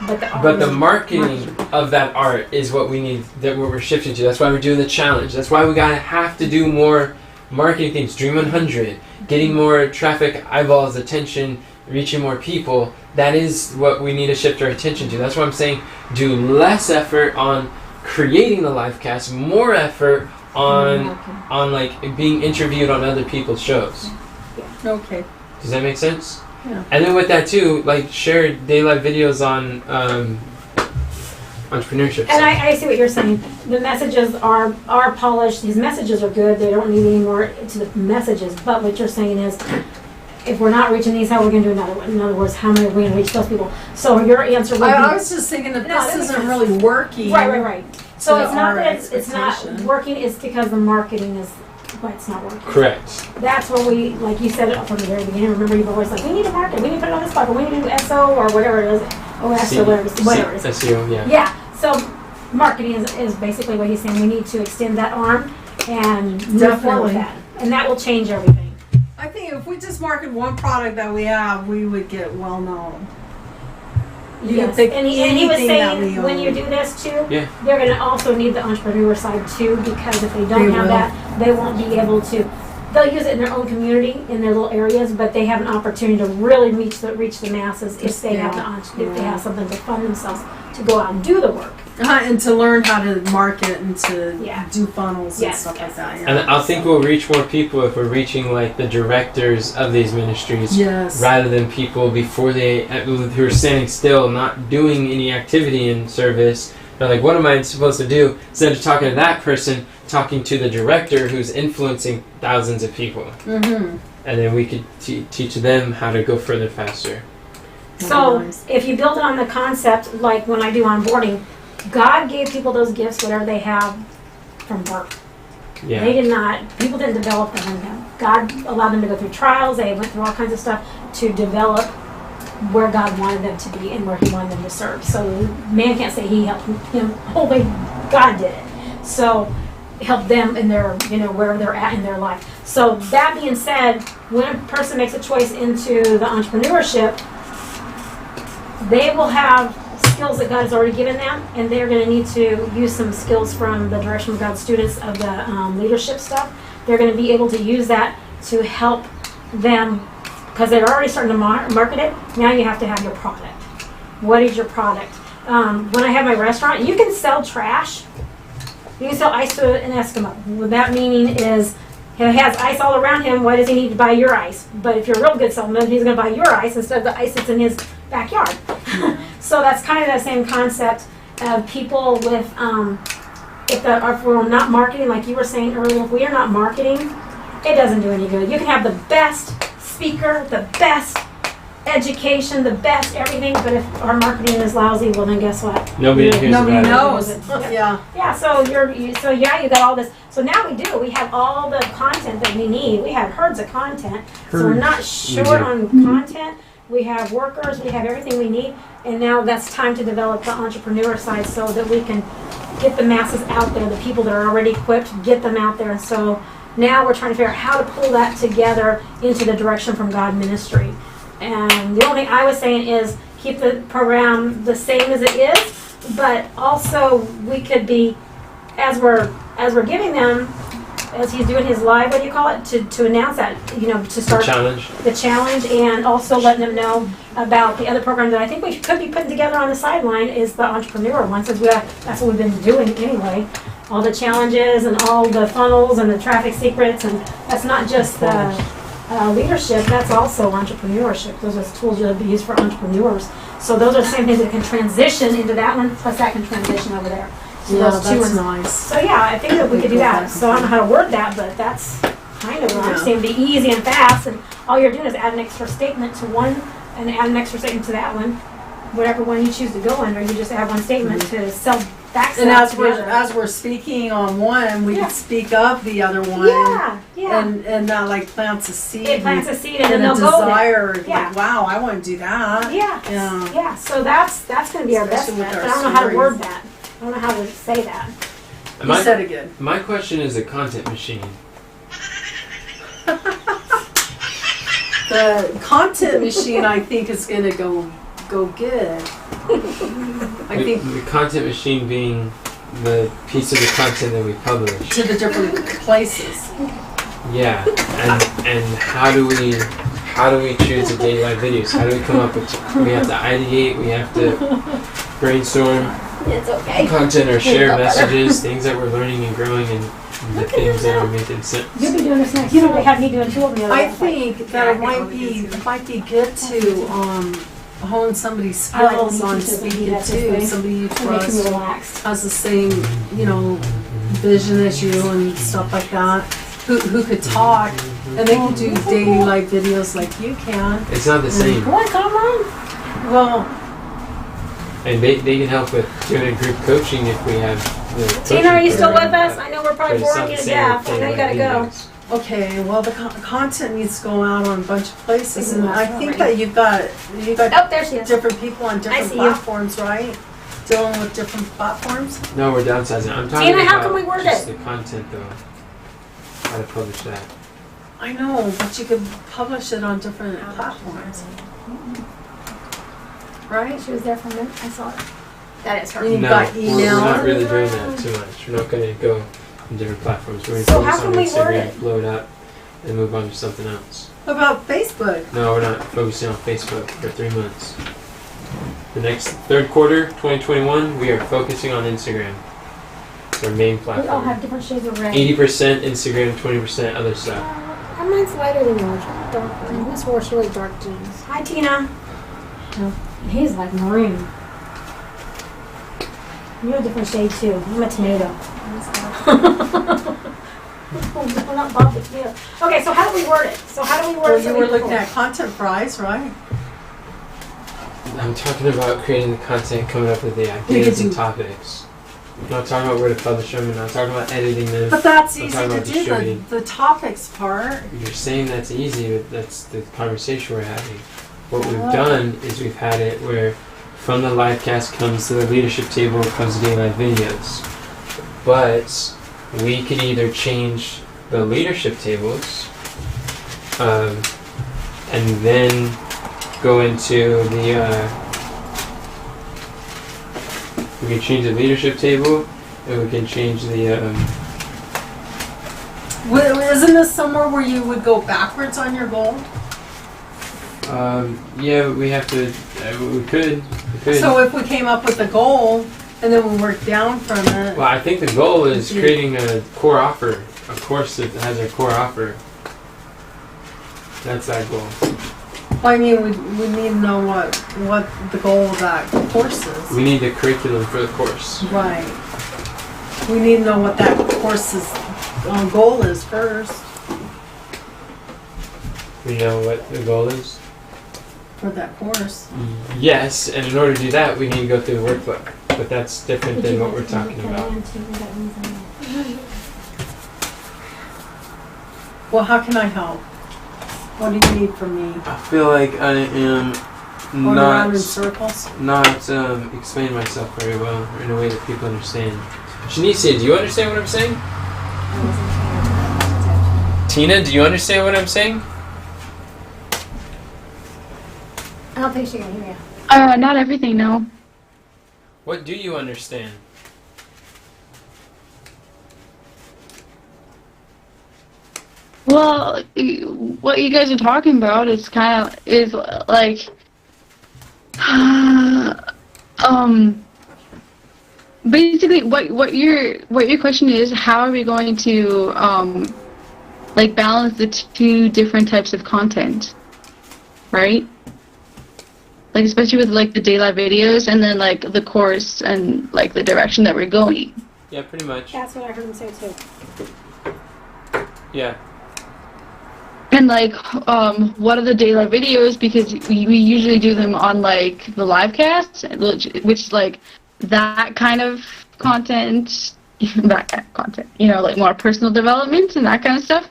but the marketing of that art is what we need, that what we're shifting to. That's why we're doing the challenge. That's why we have to do more marketing things. Dream 100, getting more traffic, eyeballs, attention, reaching more people. That is what we need to shift our attention to. That's why I'm saying do less effort on creating the live cast, more effort on like being interviewed on other people's shows. Yeah. Okay. Does that make sense? Yeah. And then with that too, like share daylight videos on entrepreneurship. And I see what you're saying. The messages are polished. These messages are good. They don't need any more to the messages. But what you're saying is, if we're not reaching these, how are we going to do another one? In other words, how many are we going to reach those people? So your answer would be... I was just thinking that this isn't really working. Right. So it's not that it's not expectation. working, it's because the marketing is why it's not working. Correct. That's what we, like you said it from the very beginning. Remember, you've always like, we need to market, we need to put it on this spot, we need to do SO or whatever it is. OS or whatever it is. SEO, yeah. Yeah, so marketing is basically what he's saying. We need to extend that arm and move forward with that. And that will change everything. I think if we just market one product that we have, we would get well known. You Yes. can pick And he was anything that saying we when own. you do this too, Yeah. they're going to also need the entrepreneur side too, because if they don't They have will. that, they won't be able to. They'll use it in their own community, in their little areas, but they have an opportunity to really reach the masses if they have if they have something to fund themselves to go out and do the work. And to learn how to market and to Yeah. do funnels and Yes, stuff yes, like that. And Yeah. I think we'll reach more people if we're reaching like the directors of these ministries, Yes. rather than people before who are standing still, not doing any activity in service. They're like, what am I supposed to do? Instead of talking to that person, talking to the director who's influencing thousands of people. Mm-hmm. And then we could teach them how to go further faster. So Nice. if you build it on the concept, like when I do onboarding, God gave people those gifts, whatever they have, from birth. Yeah. They did not, people didn't develop them in them. God allowed them to go through trials, they went through all kinds of stuff to develop where God wanted them to be and where He wanted them to serve. So man can't say He helped him, only God did it. So help them in their, where they're at in their life. So that being said, when a person makes a choice into the entrepreneurship, they will have skills that God has already given them, and they're going to need to use some skills from the Direction of God students of the leadership stuff. They're going to be able to use that to help them, because they're already starting to market it. Now you have to have your product. What is your product? When I have my restaurant, you can sell trash. You can sell ice to an Eskimo. What that meaning is, he has ice all around him. Why does he need to buy your ice? But if you're a real good salesman, he's going to buy your ice instead of the ice that's in his backyard. So that's kind of the same concept of people with, if we're not marketing, like you were saying earlier, if we are not marketing, it doesn't do any good. You can have the best speaker, the best education, the best everything, but if our marketing is lousy, well then guess what? Nobody hears Nobody about knows. Yeah. Yeah, so you got all this. So now we do. We have all the content that we need. We have herds of content. So we're not short on content. We have workers. We have everything we need. And now that's time to develop the entrepreneur side so that we can get the masses out there, the people that are already equipped, get them out there. And so now we're trying to figure out how to pull that together into the Direction from God ministry. And the only thing I was saying is keep the program the same as it is, but also we could be, as we're giving them, as he's doing his live, what do you call it, to announce that, to start the challenge, and also letting them know about the other program that I think we could be putting together on the sideline is the entrepreneur one, since that's what we've been doing anyway. All the challenges and all the funnels and the traffic secrets, and that's not just the leadership, that's also entrepreneurship. Those are tools that be used for entrepreneurs. So those are the same things that can transition into that one, plus that can transition over there. So Yeah, those two that's ones. nice. So yeah, I think that we could do that. So I don't know how to word that, but that's kind of what I'm saying. Be easy and fast, and all you're doing is add an extra statement to one, and add an extra statement to that one. Whatever one you choose to go under, you just add one statement to sell back. And as we're speaking on one, we can speak of the other one. Yeah. And that like plants a seed. It plants a seed, and then a they'll go there. desire. Yeah. Like, wow, I want to do that. Yeah. So that's going to be our best Especially with bet. our But I don't know how to stories. word that. I don't know how to say that. You said it good. My question is a content machine. the content machine, I think, is gonna go good. I think The content machine being the piece of the content that we publish. to the different places. Yeah, and how do we choose the daily live videos? How do we come up with? We have to ideate. We have to brainstorm It's okay. content or share Feel better. messages, things that we're learning and growing, and the things that are making sense. You'll be doing this next year. They had me doing 2 of them. I think that it might be good to hone somebody's skills on speaking too. Somebody you It makes me trust relaxed. has the same, vision as you and stuff like that. Who could talk and they could do daily live videos like you can. It's not the same. Come on, come on. Well, And they can help with doing a group coaching if we have the Tina, are you coaching still with program, us? I know we're probably but it's not boring you the to same death. with I know you gotta daily go. videos. okay. Well, the content needs to go out on a bunch of places, Mhm. and I think that you've got Oh, there she is. different people on different see you. platforms, right? Dealing with different platforms. No, we're downsizing. I'm talking Tina, how about can we word just it? the content though. How to publish that. I know, but you could publish it on different platforms, right? She was there for a minute. I saw her. That is her. You've No, got we're email. not really doing that too much. We're not going to go on different platforms. We're going to So how focus can on we word Instagram, it? blow it up, and move on to something else. What about Facebook? No, we're not focusing on Facebook for 3 months. The next third quarter, 2021, we are focusing on Instagram. It's our main We all platform. have different shades of red. 80% Instagram, 20% other stuff. Mine's lighter than yours. Dark green. This wore really dark jeans. Hi, Tina. He's like maroon. You're a different shade too. I'm a tomato. We're not both the tomato. Okay, so how do we word it? So how do we word Well, it? you were looking at content prize, right? I'm talking about creating the content, coming up with the ideas and topics. I'm not talking about where to publish them. I'm not talking about editing them. But that's I'm easy talking to about do, distributing. the topics part. You're saying that's easy, but that's the conversation we're having. What we've done is we've had it where from the livecast comes to the leadership table, comes to live videos. But we could either change the leadership tables and then go into the we can change the leadership table and we can change the Isn't this somewhere where you would go backwards on your goal? yeah, we have to we could So if we came up with a goal and then we worked down from it, well, I think the goal is creating a core offer, a course that has a core offer. That's that goal. I mean, we need to know what the goal of that course is. We need the curriculum for the course. Right. We need to know what that course's goal is first We know what the goal is. for that course. Yes, and in order to do that, we need to go through the workbook. But that's different than what we're talking about. Well, how can I help? What do you need from me? I feel like I am Going around in circles? not explaining myself very well or in a way that people understand. Shanicia, do you understand what I'm saying? Tina, do you understand what I'm saying? I don't think she can hear you. Not everything, no. What do you understand? Well, what you guys are talking about is like, basically what your question is, how are we going to like balance the two different types of content, right? Like especially with like the daylight videos and then like the course and like the direction that we're going. Yeah, pretty much. That's what I heard him say too. Yeah. And like, what are the daylight videos? Because we usually do them on like the live cast, which is like that kind of content, you know, like more personal development and that kind of stuff.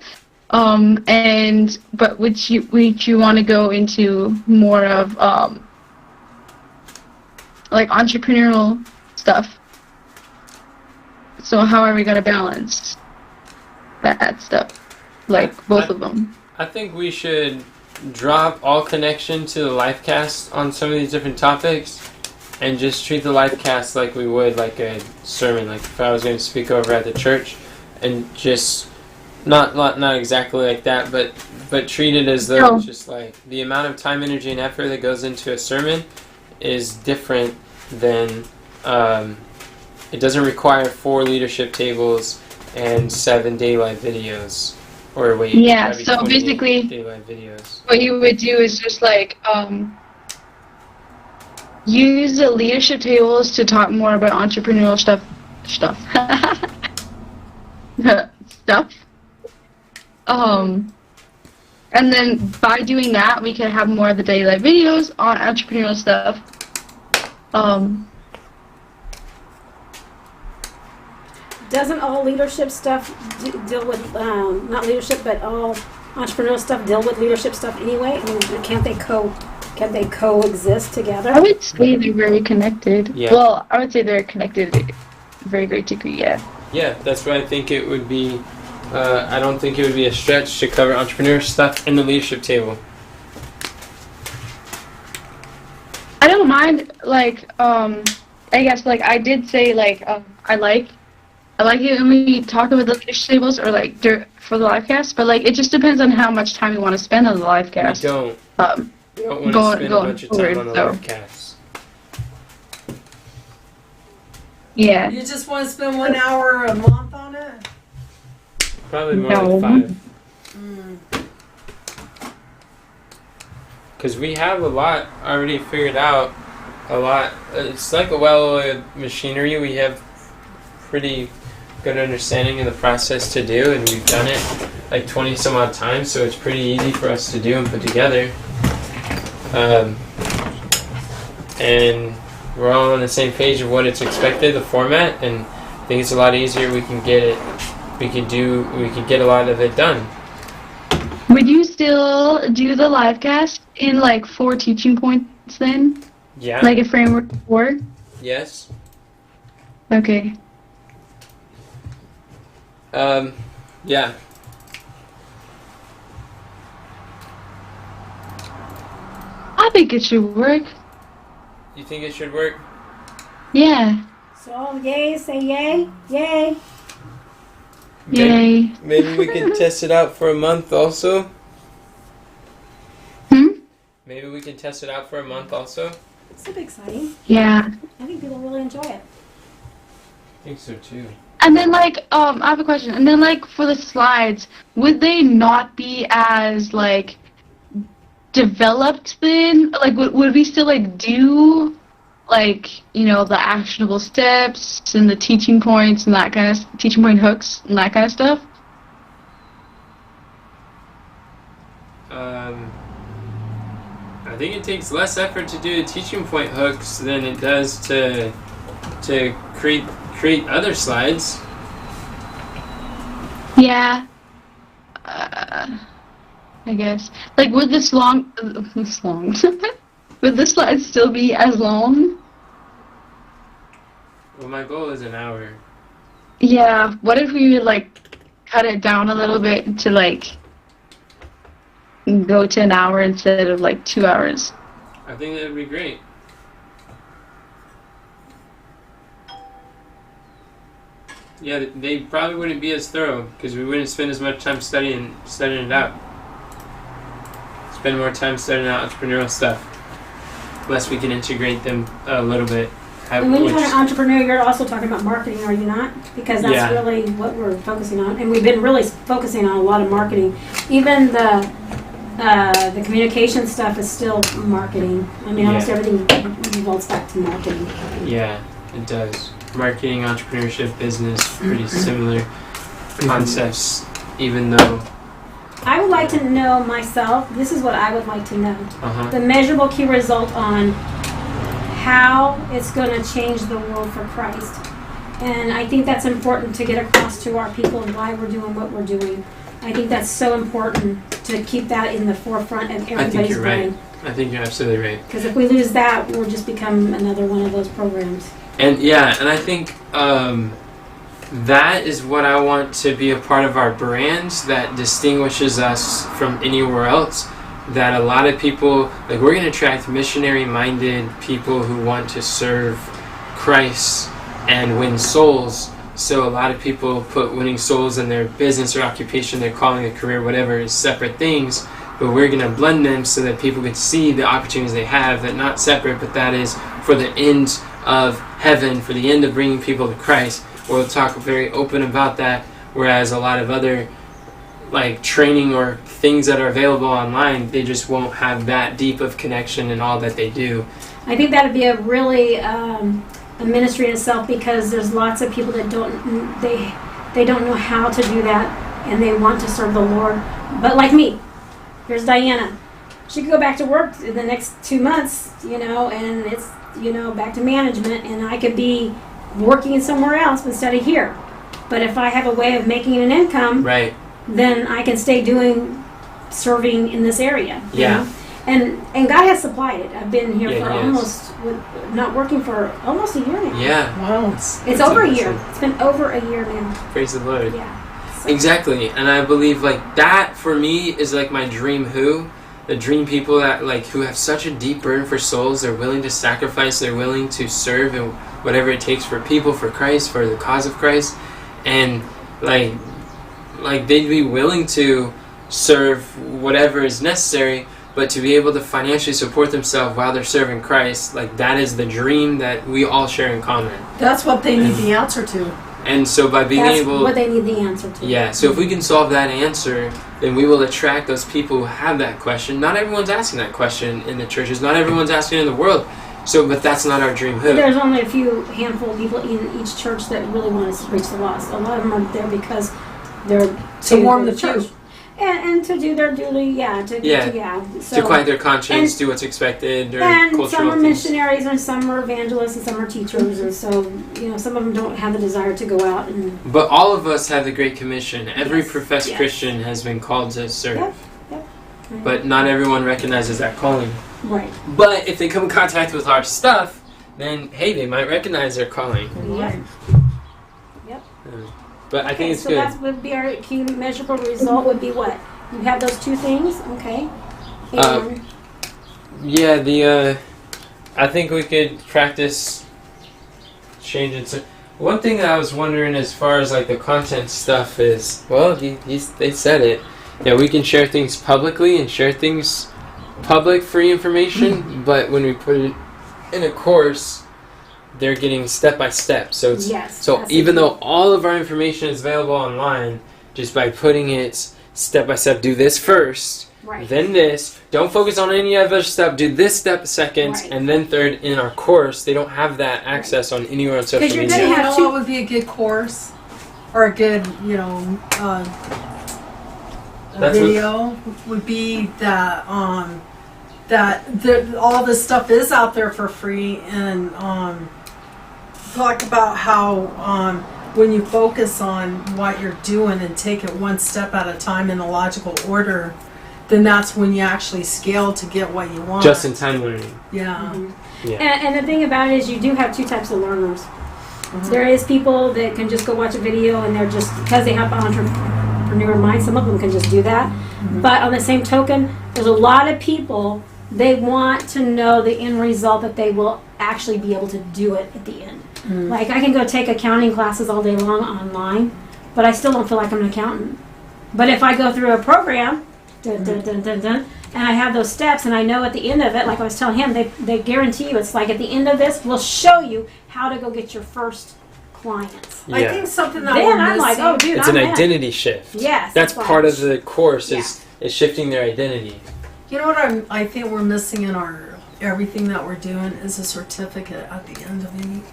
But which you want to go into more of like entrepreneurial stuff. So how are we going to balance that stuff? Like both of them. I think we should drop all connection to the Livecast on some of these different topics and just treat the Livecast like we would like a sermon, like if I was going to speak over at the church, and just not exactly like that, but treat it as though it's just like the amount of time, energy, and effort that goes into a sermon is different than it doesn't require 4 leadership tables and 7 daylight videos. Or wait, yeah, so basically daylight videos. What you would do is just like use the leadership tables to talk more about entrepreneurial stuff. And then by doing that, we can have more of the daylight videos on entrepreneurial stuff. Doesn't all leadership stuff deal with, not leadership, but all entrepreneurial stuff deal with leadership stuff anyway? I mean, can't they coexist together? I would say they're very connected. Yeah. Well, I would say they're connected to a very great degree, yeah. Yeah, that's why I think it would be, I don't think it would be a stretch to cover entrepreneur stuff in the leadership table. I don't mind, like, I guess, like, I did say, like, I like it when we talk about the leadership tables or, like, for the livecast, but, like, it just depends on how much time you want to spend on the livecast. We don't want to spend a bunch of time on the livecast. Yeah. You just want to spend 1 hour a month on it? Probably more like 5. Because we have a lot already figured out. It's like a well-oiled machinery. We have pretty good understanding of the process to do, and we've done it like 20 some odd times, so it's pretty easy for us to do and put together. And we're all on the same page of what it's expected, the format, and I think it's a lot easier. We can get a lot of it done. Would you still do the livecast in like 4 teaching points then? Yeah. Like a framework of 4? Yes. Okay. Yeah. I think it should work. You think it should work? Yeah. So, yay, say yay, yay. Yay. Maybe we can test it out for a month also. Maybe we can test it out for a month also. It's so exciting. Yeah. I think people really enjoy it. I think so too. And then like, I have a question. And then like for the slides, would they not be as like developed then? Like would we still like do like, you know, the actionable steps and the teaching points and that kind of teaching point hooks and that kind of stuff? I think it takes less effort to do the teaching point hooks than it does to create other slides. Yeah. I guess. Like, would this long... would the slides still be as long? Well, my goal is an hour. Yeah. What if we would, like, cut it down a little bit to, like, go to an hour instead of, like, 2 hours? I think that would be great. Yeah, they probably wouldn't be as thorough because we wouldn't spend as much time studying it out. Spend more time studying out entrepreneurial stuff. Less we can integrate them a little bit. And when you're talking entrepreneur, you're also talking about marketing, are you not? Because that's really what we're focusing on. And we've been really focusing on a lot of marketing. Even the communication stuff is still marketing. I mean, almost everything revolves back to marketing. Yeah, it does. Marketing, entrepreneurship, business, pretty similar concepts, even though... I would like to know myself, this is what I would like to know. The measurable key result on how it's going to change the world for Christ. And I think that's important to get across to our people why we're doing what we're doing. I think that's so important to keep that in the forefront of everybody's brain. I think you're absolutely right. Because if we lose that, we'll just become another one of those programs. And I think that is what I want to be a part of our brand that distinguishes us from anywhere else, that a lot of people, like, we're going to attract missionary-minded people who want to serve Christ and win souls. So a lot of people put winning souls in their business or occupation, their calling, their career, whatever, as separate things. But we're going to blend them so that people can see the opportunities they have, that not separate, but that is for the end of heaven, for the end of bringing people to Christ. We'll talk very open about that, whereas a lot of other like training or things that are available online, they just won't have that deep of connection in all that they do. I think that would be a really a ministry in itself, because there's lots of people that they don't know how to do that, and they want to serve the Lord. But like me, here's Diana. She could go back to work in the next 2 months, and it's, back to management, and I could be working somewhere else instead of here. But if I have a way of making an income, right, then I can stay serving in this area. Yeah. And God has supplied it. I've been here for not working for almost a year now. Yeah. Wow. It's over a year. It's been over a year now. Praise the Lord. Yeah. So. Exactly. And I believe like that for me is like my dream the dream people that like who have such a deep burden for souls. They're willing to sacrifice, they're willing to serve in whatever it takes for people, for Christ, for the cause of Christ. And like they'd be willing to serve whatever is necessary, but to be able to financially support themselves while they're serving Christ, like that is the dream that we all share in common. That's what they need the answer to. And so by being That's able... what they need the answer to. Yeah, so if we can solve that answer, then we will attract those people who have that question. Not everyone's asking that question in the churches. Not everyone's asking it in the world. So, but that's not our dream who. There's only a handful of people in each church that really want to reach the lost. A lot of them are there because they're to warm the church. And to do their duty, So, to quiet their conscience, do what's expected, or and cultural some are things. missionaries, and some are evangelists, and some are teachers, and so some of them don't have the desire to go out and. But all of us have the Great Commission. Every professed yes. Christian has been called to serve. Yep. But not everyone recognizes that calling. Right. But if they come in contact with our stuff, then hey, they might recognize their calling. Yep. But I think it's so good. that would be our key measurable result. Would be what? You have those two things, okay? And I think we could practice changing. One thing that I was wondering as far as like the content stuff is, well, they said it. Yeah, we can share things publicly and share things public free information, but when we put it in a course, they're getting step by step. So it's even though all of our information is available online, just by putting it step by step, do this first, then this. Don't focus on any other stuff. Do this step second, and then third in our course. They don't have that access on anywhere on social media. You know what would be a good course, or a good video would be that all this stuff is out there for free, and talk about how when you focus on what you're doing and take it one step at a time in a logical order, then that's when you actually scale to get what you want. Just in time learning. Yeah. Mm-hmm. Yeah. And the thing about it is you do have two types of learners. Mm-hmm. There is people that can just go watch a video and they're just, because they have an entrepreneur mind, some of them can just do that. Mm-hmm. But on the same token, there's a lot of people, they want to know the end result, that they will actually be able to do it at the end. Mm-hmm. Like I can go take accounting classes all day long online, but I still don't feel like I'm an accountant. But if I go through a program, and I have those steps, and I know at the end of it, like I was telling him, they guarantee you, it's like at the end of this, we'll show you how to go get your first clients. Yeah. I think something that then I'm like, oh dude, it's an identity shift. Yes. That's part of the course is shifting their identity. You know what I think we're missing in our everything that we're doing is a certificate at the end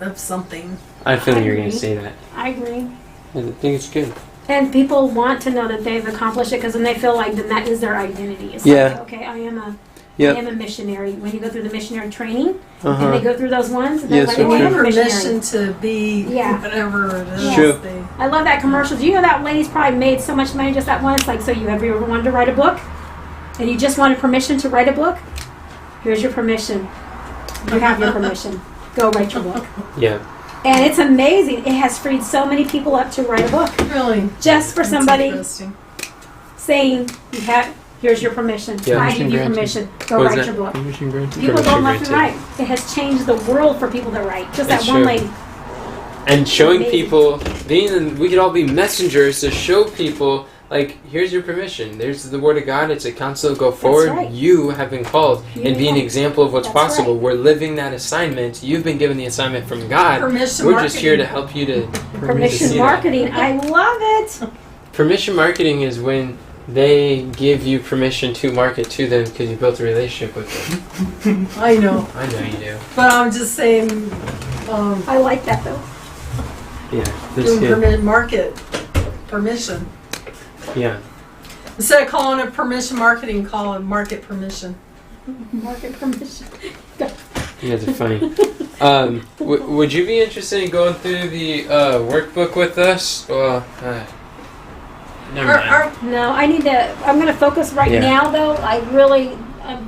of something. I feel like you're going to say that. I agree. I think it's good. And people want to know that they've accomplished it, because then they feel like then that is their identity. It's like, okay, I am a missionary. When you go through the missionary training, and they go through those ones, and they're like, they have a permission to be whatever it is. True. I love that commercial. Do you know that lady's probably made so much money just that once? Like, so you ever wanted to write a book? And you just wanted permission to write a book? Here's your permission. You have your permission. Go write your book. Yeah. And it's amazing. It has freed so many people up to write a book. Really? Just for somebody saying, Here's your permission. Yeah. I give you Permission permission. Go What was write that? your book. Permission granted? People Permission don't left and granted. right. It has changed the world for people that write. Just It's that one true. lady. And showing Amazing. people, we could all be messengers to show people, like, here's your permission. There's the word of God. It's a counsel. Go forward. right. You have been called You've and been be an called. example of what's That's possible. right. We're living that assignment. You've been given the assignment from God. Permission We're marketing. just here to help you to Permission see that. marketing. I love it. Permission marketing is when they give you permission to market to them because you built a relationship with them. I know, I know you do. but I'm just saying, I like that though. Yeah, that's doing good. market permission. Yeah. Instead of calling it permission marketing, call it market permission. Market permission. You guys are funny. Would you be interested in going through the workbook with us? Well, never mind. No, I need to. I'm going to focus right Yeah. now, though. I really.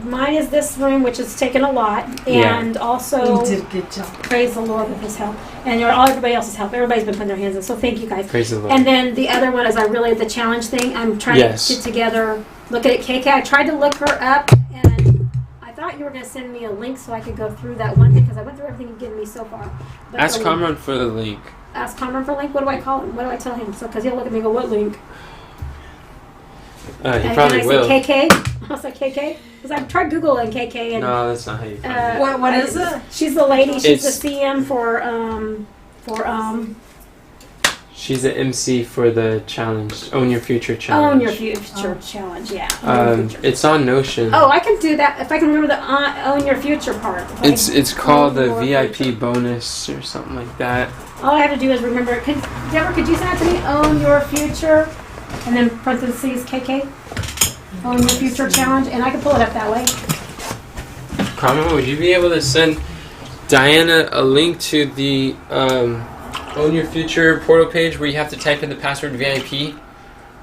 Mine is this room, which has taken a lot, Yeah. and also You did a good job. praise the Lord with His help, and everybody else's help. Everybody's been putting their hands in, so thank you guys. Praise the Lord. And then the other one is the challenge thing. I'm trying Yes. to get together. Look at KK. I tried to look her up, and I thought you were going to send me a link so I could go through that one thing because I went through everything you've given me so far. But Ask the- Cameron for the link. Ask Cameron for a link. What do I call him? What do I tell him? So because he'll look at me and go, "What link?" He And probably I will. say KK. I was like KK because I tried Googling KK and No, that's not how you find it. What is it? she's the lady. She's It's- the CM for She's the MC for the challenge, Own Your Future challenge. Own Your Future challenge. Yeah. Own Your Future. It's on Notion. Oh, I can do that if I can remember the Own Your Future part. If I- It's called the Own Your VIP Future. bonus or something like that. All I have to do is remember it. Deborah, could you send it to me? Own Your Future, and then parentheses KK. Own Your Future challenge, and I can pull it up that way. Carmen, would you be able to send Diana a link to the Own Your Future portal page where you have to type in the password VIP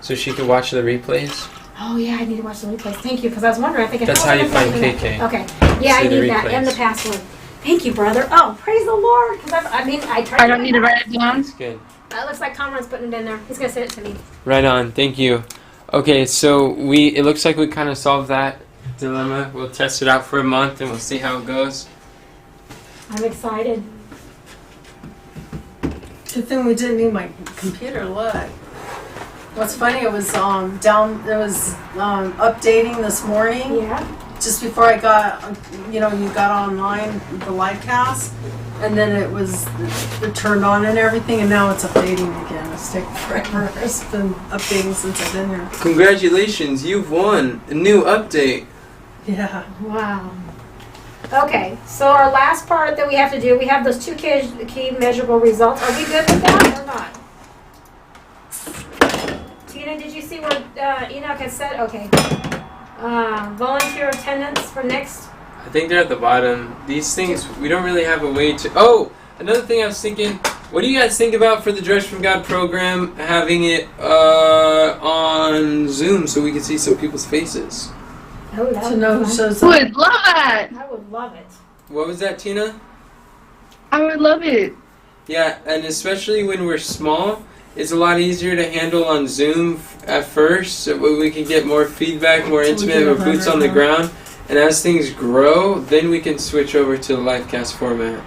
so she can watch the replays? Oh yeah, I need to watch the replays. Thank you, because I was wondering. I think That's how you find KK. Okay. Yeah, See I the need that replays. and the password. Thank you, brother. Oh, praise the Lord. Because I tried. I don't need to write it down. That's good. That looks like Conrad's putting it in there. He's gonna send it to me. Right on. Thank you. Okay, so it looks like we kind of solved that dilemma. We'll test it out for a month and we'll see how it goes. I'm excited. Good thing we didn't need my computer. Look. What's funny? It was updating this morning. Yeah. Just before I got, you got online the Livecast, and then it turned on and everything, and now it's updating again. It's taking forever. It's been updating since I've been here. Congratulations, you've won a new update. Yeah. Wow. Okay, so our last part that we have to do, we have those two key measurable results. Are we good with that or not? Tina, did you see where Enoch has said? Okay. Volunteer attendance for next. I think they're at the bottom. These things, we don't really have a way to... Oh! Another thing I was thinking, what do you guys think about for the Dress from God program, having it on Zoom so we can see some people's faces? Oh, that To would know be who fun. shows up. Would love that. I would love it. What was that, Tina? I would love it. Yeah, and especially when we're small, it's a lot easier to handle on Zoom at first, so we can get more feedback, more So we intimate, can with boots on the learn. ground. And as things grow, then we can switch over to the Livecast format.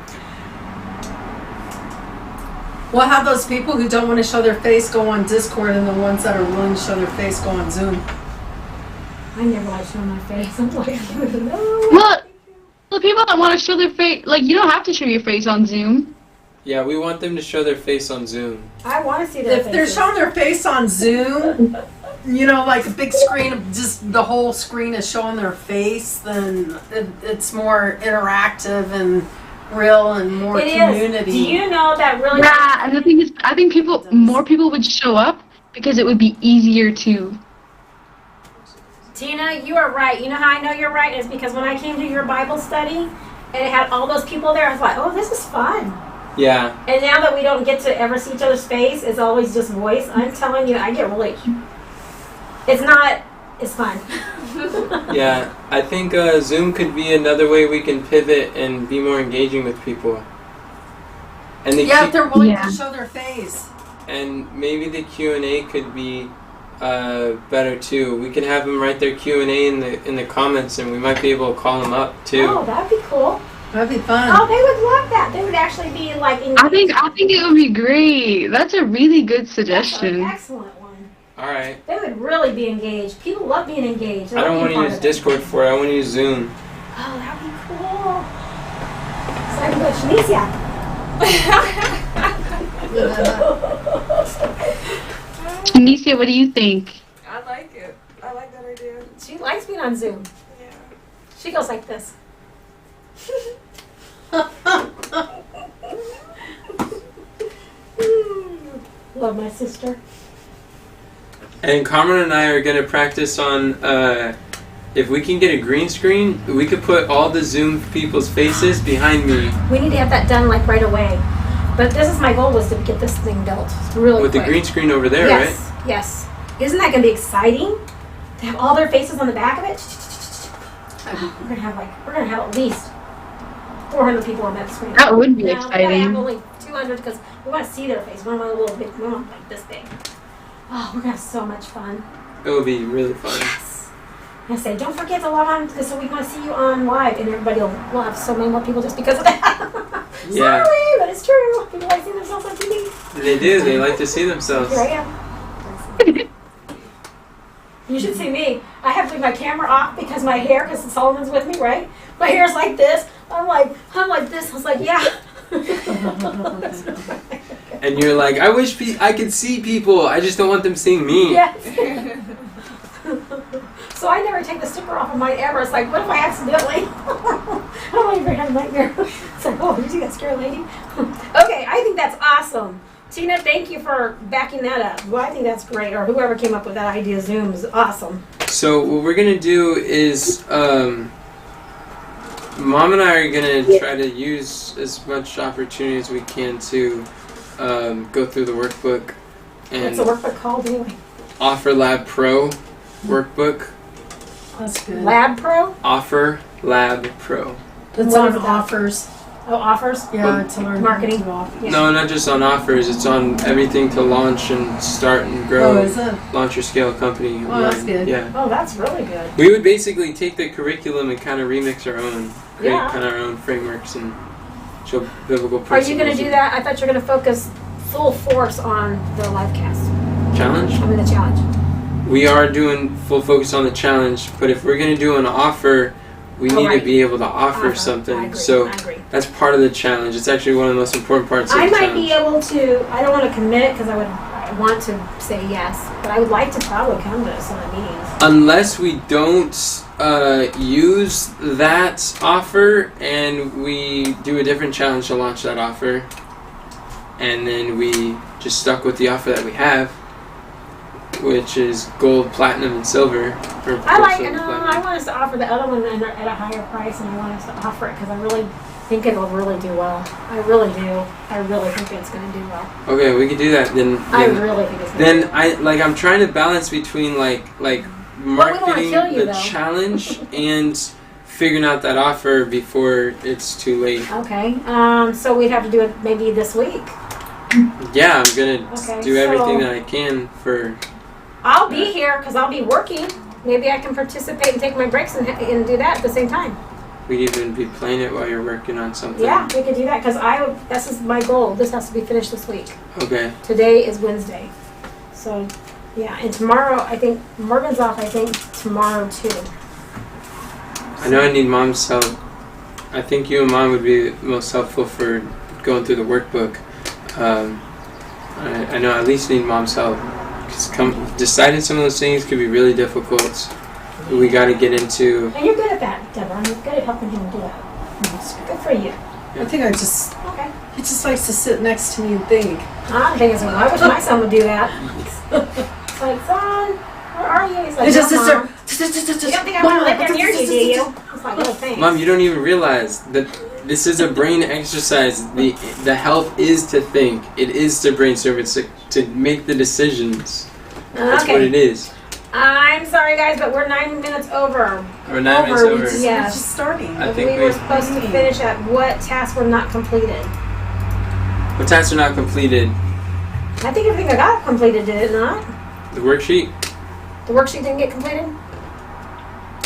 We'll have those people who don't want to show their face go on Discord, and the ones that are willing to show their face go on Zoom. I never like showing my face. I'm like, no. Well, the people that want to show their face, like, you don't have to show your face on Zoom. Yeah, we want them to show their face on Zoom. I want to see their If they're faces. showing their face on Zoom, like a big screen, just the whole screen is showing their face, then it's more interactive and real and more It is. community. Do you know that really? Yeah, and the thing is, I think more people would show up because it would be easier to. Tina, you are right. You know how I know you're right is because when I came to your Bible study and it had all those people there, I was like, oh, this is fun. Yeah. And now that we don't get to ever see each other's face, it's always just voice. I'm telling you, I get really. It's not. It's fun. Yeah, I think Zoom could be another way we can pivot and be more engaging with people. And if they're willing Yeah. to show their face. and maybe the Q&A could be better too. We can have them write their Q&A in the comments, and we might be able to call them up too. Oh, that'd be cool. That'd be fun. Oh, they would love that. They would actually be like engaged. I think it would be great. That's a really good That's an suggestion. excellent one. All right. They would really be engaged. People love being engaged. I don't want to use Discord for it. I want to use Zoom. Oh, that'd be cool. So I can go Tunisia. Anicia, what do you think? I like it. I like that idea. She likes being on Zoom. Yeah. She goes like this. Love my sister. And Carmen and I are going to practice on, if we can get a green screen, we could put all the Zoom people's faces behind me. We need to have that done like right away. But this is my goal, was to get this thing built really With quick. the green screen over there, yes, right? Yes. Isn't that going to be exciting? To have all their faces on the back of it? We're going to have at least 400 people on that screen. That would be No, we gotta have exciting. only 200 because we want to see their face. We don't want a little bit. We want like this big. Oh, we're gonna have so much fun. It will be really fun. Yes. I say, don't forget to log on because so we want to see you on live, and everybody will we'll have so many more people just because of that. Yeah. Sorry, but it's true. People like seeing themselves on TV. They do. They like to see themselves. Here I am. You should see me. I have to leave my camera off because my hair, because Solomon's with me, right? My hair's like this. I'm like this. I was like, yeah. And you're like, I wish I could see people. I just don't want them seeing me. Yes. So I never take the sticker off of mine ever. It's like, what if I accidentally? I don't even have a nightmare. It's like, oh, you see that scary lady? Okay, I think that's awesome. Tina, thank you for backing that up. Well, I think that's great. Or whoever came up with that idea, Zoom, is awesome. So what we're going to do is, Mom and I are going to try to use as much opportunity as we can to go through the workbook. And What's the workbook called anyway? Offer Lab Pro workbook. That's good. Lab Pro? Offer Lab Pro. It's What on is that? offers. Oh, offers? Yeah, to learn Marketing. Yeah. No, not just on offers. It's on everything to launch and start and grow. Oh, is it? Launch or scale a company. Oh, that's online. good. Yeah. Oh, that's really good. We would basically take the curriculum and kind of remix our own. Create Yeah. kind of our own frameworks and show biblical Are principles. you going to do that? I thought you were going to focus full force on the livecast. Challenge? I mean, the challenge. We are doing full focus on the challenge, but if we're going to do an offer, we need right. to be able to offer I something. agree. So I agree. that's part of the challenge. It's actually one of the most important parts of I the might challenge. be able to. I don't want to commit because I want to say yes, but I would like to probably come to some of the meetings. Unless we don't use that offer and we do a different challenge to launch that offer, and then we just stuck with the offer that we have, which is gold, platinum, and silver. Or I gold, like. silver, No, platinum. I want us to offer the other one at a higher price, and I want us to offer it because I really think it'll really do well. I really do. I really think it's going to do well. Okay, we can do that. Then I really think it's going to. then I'm trying to balance between like wanna marketing kill you, the though. challenge and figuring out that offer before it's too late. Okay. So we'd have to do it maybe this week. Yeah, I'm gonna Okay, do everything so- that I can for. I'll be here because I'll be working. Maybe I can participate and take my breaks and do that at the same time. We'd even be playing it while you're working on something. Yeah, we could do that because this is my goal. This has to be finished this week. Okay. Today is Wednesday. So, yeah, and tomorrow, I think, Morgan's off, I think, tomorrow too. I know I need Mom's help. I think you and Mom would be most helpful for going through the workbook. I know I at least need Mom's help. Because deciding some of those things could be really difficult. We got to get into. And you're good at that, Deborah. You're good at helping him do that. Good for you. I think he just likes to sit next to me and think. I think it's, I wish my son would do that. It's like, son, where are you? He's like, It just "No, sits Mom." there. You don't think I want to live down near you, do you? It's like, oh, thanks. Mom, you don't even realize that this is a brain exercise. The help is to think. It is to brainstorm. It's to make the decisions. That's what it is. I'm sorry, guys, but we're 9 minutes over. We're 9 minutes over. We're Yes. just starting. I We think were supposed to finish at what tasks were not completed. What tasks are not completed? I think everything I got completed, did it not? The worksheet? The worksheet didn't get completed?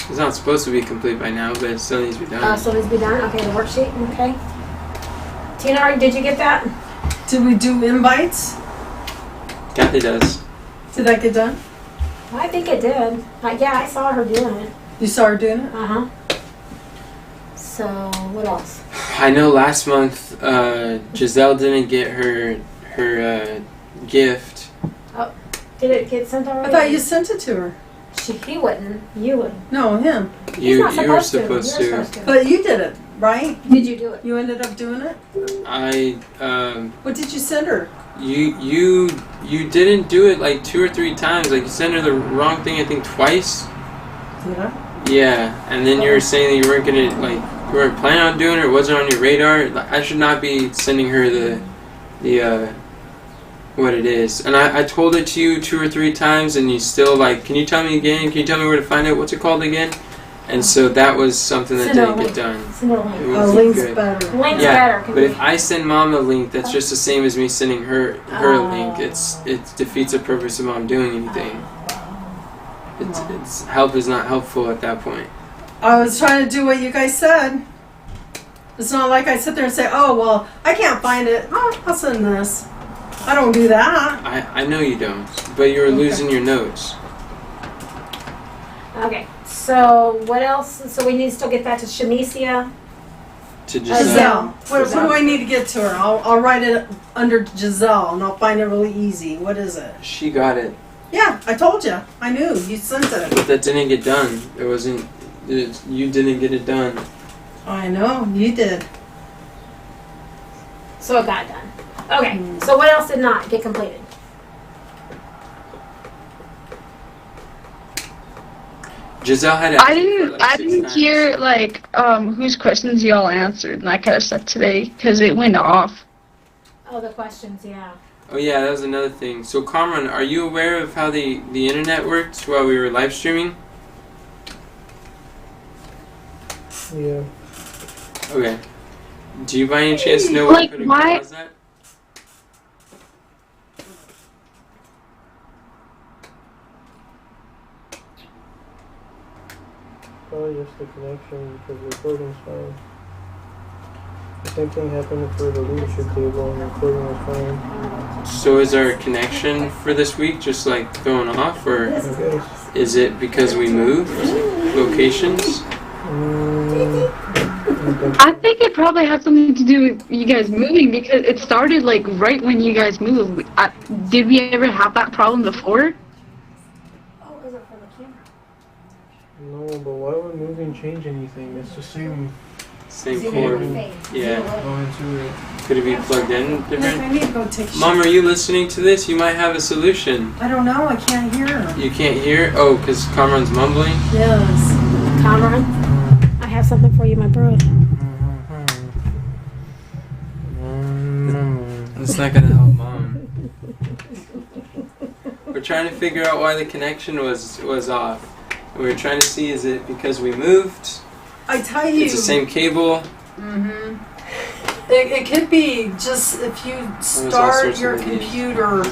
It's not supposed to be complete by now, but it still needs to be done. Still needs to be done? Okay, the worksheet, okay. Tina, did you get that? Did we do invites? Kathy does. Did that get done? I think it did. Yeah, I saw her doing it. You saw her doing it? Uh-huh. So, what else? I know last month Giselle didn't get her gift. Oh, did it get sent already? I thought you sent it to her. He wouldn't. You would. No, him. You not were supposed supposed You're to. But you did it, right? Did you do it? You ended up doing it? What did you send her? You didn't do it like 2 or 3 times. Like you sent her the wrong thing, I think twice. Yeah. Yeah, and then you were saying that you weren't gonna you weren't planning on doing it. Or it wasn't on your radar. Like, I should not be sending her the what it is. And I told it to you 2 or 3 times, and you still can you tell me again? Can you tell me where to find it? What's it called again? And so that was something that didn't get done. Send her a link. It wasn't Link's good. better. Link's Yeah, better. but if I send Mom a link, that's just the same as me sending her a link. It defeats the purpose of Mom doing anything. It's help is not helpful at that point. I was trying to do what you guys said. It's not like I sit there and say, oh, well, I can't find it. Oh, I'll send this. I don't do that. I know you don't, but you're losing your notes. Okay, so what else? So we need to still get that to Shanicia. To Giselle. What do I need to get to her? I'll write it under Giselle, and I'll find it really easy. What is it? She got it. Yeah, I told you. I knew. You sent it. But that didn't get done. It wasn't. You didn't get it done. I know. You did. So it got done. Okay, so what else did not get completed? Giselle had. I didn't hear whose questions y'all answered and that kind of stuff today because it went off. Oh, the questions, yeah. Oh yeah, that was another thing. So Cameron, are you aware of how the internet worked while we were live streaming? Yeah. Okay. Do you by any chance know what could have caused that? Probably just the connection because the recording's fine. The same thing happened for the leadership table and the recording was fine. So is our connection for this week just going off, or I guess. is it because we moved locations? I think it probably has something to do with you guys moving because it started right when you guys moved. Did we ever have that problem before? Oh, is it for the camera? No, but why would moving change anything? It's the same Same Zero cord. phase. Yeah. going to it. Could it be plugged in Look, I different? need to go take shit. Mom, are you listening to this? You might have a solution. I don't know. I can't hear. You can't hear? Oh, because Cameron's mumbling? Yes. Cameron, I have something for you, my bro. It's not gonna help Mom. We're trying to figure out why the connection was off. And we're trying to see, is it because we moved? I tell you. It's the same cable. Mm-hmm. It could be just if you start your computer.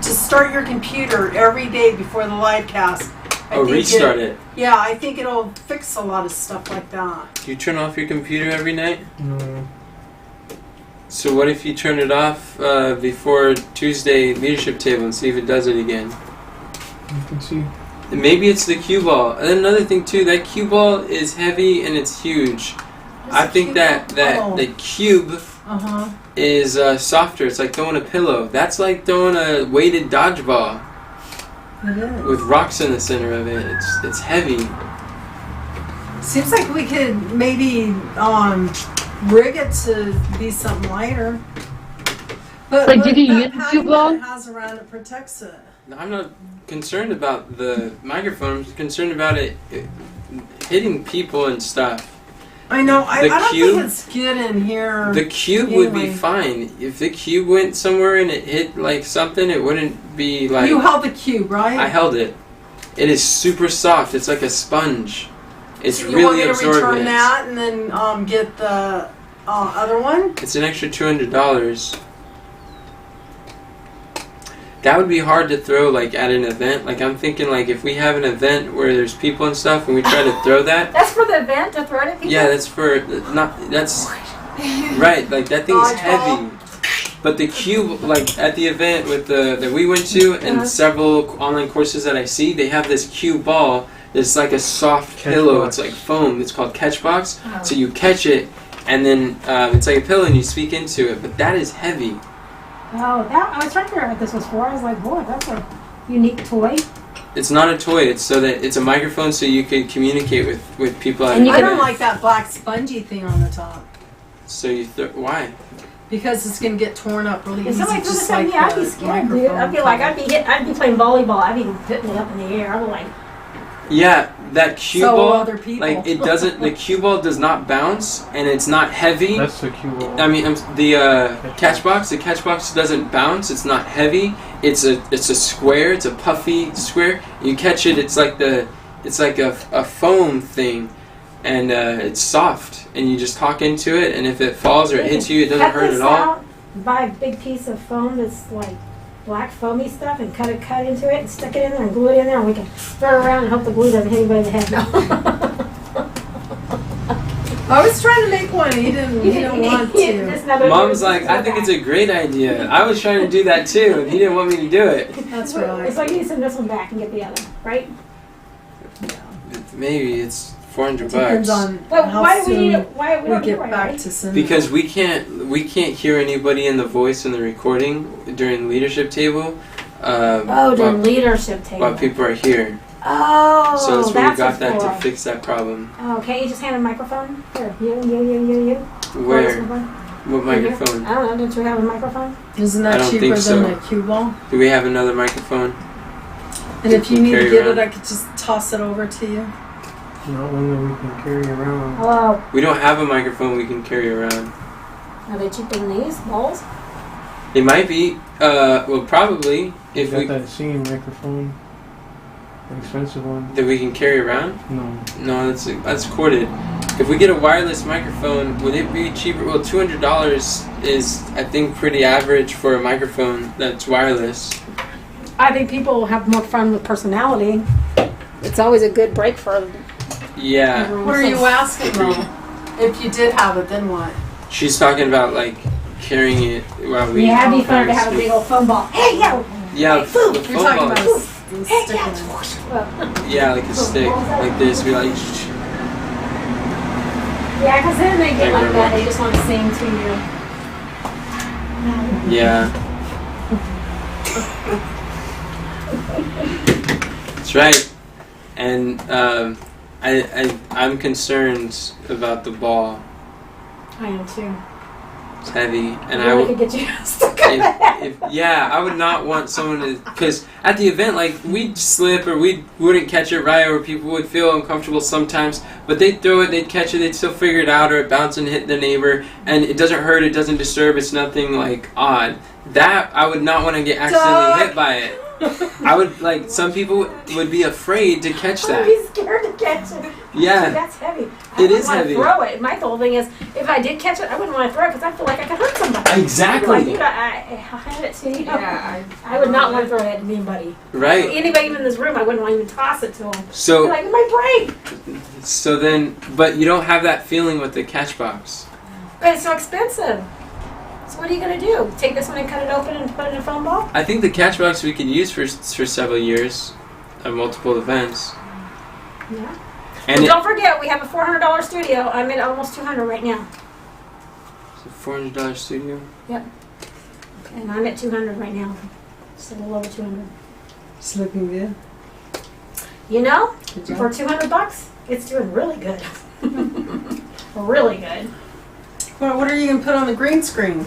Just start your computer every day before the live cast. Restart it. Yeah, I think it'll fix a lot of stuff like that. Do you turn off your computer every night? No. So what if you turn it off before Tuesday leadership table and see if it does it again? You can see. Maybe it's the cue ball. And then another thing too, that cue ball is heavy and it's huge. I think that the cube is softer. It's like throwing a pillow. That's like throwing a weighted dodgeball. It is. With rocks in the center of it. It's heavy. Seems like we could maybe rig it to be something lighter. But did you use that the cube ball? It has around it protects it. I'm not concerned about the microphone. I'm concerned about it hitting people and stuff. I know. I don't cube- think it's good in here. The cube would be Anyway. fine. If the cube went somewhere and it hit something, it wouldn't be like... You held the cube, right? I held it. It is super soft. It's like a sponge. It's So you really want me to return absorbent. that and then get the other one? It's an extra $200. that would be hard to throw like at an event. Like I'm thinking like if we have an event where there's people and stuff and we try to throw that. That's for the event to throw it at people? Yeah, that's right, like that thing's heavy. But the cube, like at the event with that we went to and several online courses that I see, they have this cube ball. It's like a soft pillow. It's like foam. It's called Catchbox. Oh. So you catch it, and then it's like a pillow, and you speak into it. But that is heavy. Oh, I was trying to figure out what this was for. I was like, boy, that's a unique toy. It's not a toy. It's so that it's a microphone, so you can communicate with people. And I don't like that black spongy thing on the top. So why? Because it's gonna get torn up really If easy. somebody threw Just this at like me, I'd be scared, dude. I'd be like, I'd be playing volleyball. I'd be putting it up in the air. I'd be like, yeah, that cue so ball, other people. like it doesn't. The cue ball does not bounce, and it's not heavy. That's the cue ball. I mean, the catchbox. The catchbox doesn't bounce. It's not heavy. It's a square. It's a puffy square. You catch it. It's like a foam thing, and it's soft. And you just talk into it. And if it falls or it hits you, it doesn't hurt at all. Buy a big piece of foam that's like black foamy stuff and cut into it and stick it in there and glue it in there, and we can throw it around and hope the glue doesn't hit anybody in the head. No. I was trying to make one. He didn't want to. Mom's like, I think it's a great idea. I was trying to do that too, and he didn't want me to do it. That's right. It's like you need to send this one back and get the other, right? Maybe it's $400. Depends on But how why do we soon need it? Why we don't get do it, back right? to send. Because we can't hear anybody in the voice in the recording during the leadership table. During leadership table. While people are here. Oh, So that's where we got what that for. to fix that problem. Oh, can't you just hand a microphone? Here, you. Where? What microphone? I don't know. Don't you have a microphone? Isn't I that don't cheaper think than so. the cue ball? Do we have another microphone? And if you need to Carry get around. it, I could just toss it over to you. Not one that we can carry around. Hello. We don't have a microphone we can carry around. Are they cheaper than these balls? It might be. Well, probably if You we got that scene microphone, an expensive one. that we can carry around. No. No, that's corded. If we get a wireless microphone, would it be cheaper? Well, $200 is, I think, pretty average for a microphone that's wireless. I think people have more fun with personality. It's always a good break for. Yeah. What are you asking though? If you did have it, then what? She's talking about like carrying it while we. Yeah, it'd be fun to have a big old foam ball. Hey, yo! Yeah, Hey, food! the You're phone talking ball. about a Hey, stick yeah! one. Yeah, like a stick, like this. Be like. Yeah, because then they get like that. They just want to sing to you. Yeah. That's right. And I'm concerned about the ball. I am too. It's heavy, and I could get you stuck in yeah, I would not want someone to, because at the event, like, we'd slip or we wouldn't catch it right, or people would feel uncomfortable sometimes, but they'd throw it, they'd catch it, they'd still figure it out, or it bounce and hit the neighbor, and it doesn't hurt, it doesn't disturb, it's nothing, like, odd. That, I would not want to get accidentally hit by it. I would, like, some people would be afraid to catch that. I'd be scared to catch it. Yeah. That's heavy. It is heavy. I wouldn't want to throw it. My whole thing is, if I did catch it, I wouldn't want to throw it because I feel like I could hurt somebody. Exactly. Like, dude, I had it to you. Yeah, I would not want to throw it at anybody. Right. Anybody even in this room, I wouldn't want to even toss it to them. So, Like, it might break. so then, but you don't have that feeling with the catchbox. But it's so expensive. So what are you going to do? Take this one and cut it open and put it in a foam ball? I think the catchbox we could use for several years at multiple events. Yeah. And Don't forget, we have a $400 studio. I'm at almost $200 right now. it's a $400 studio. Yep. And I'm at $200 right now. Just a little over $200. It's looking good. You know, Good job. for $200, it's doing really good. Really good. Well, what are you gonna put on the green screen?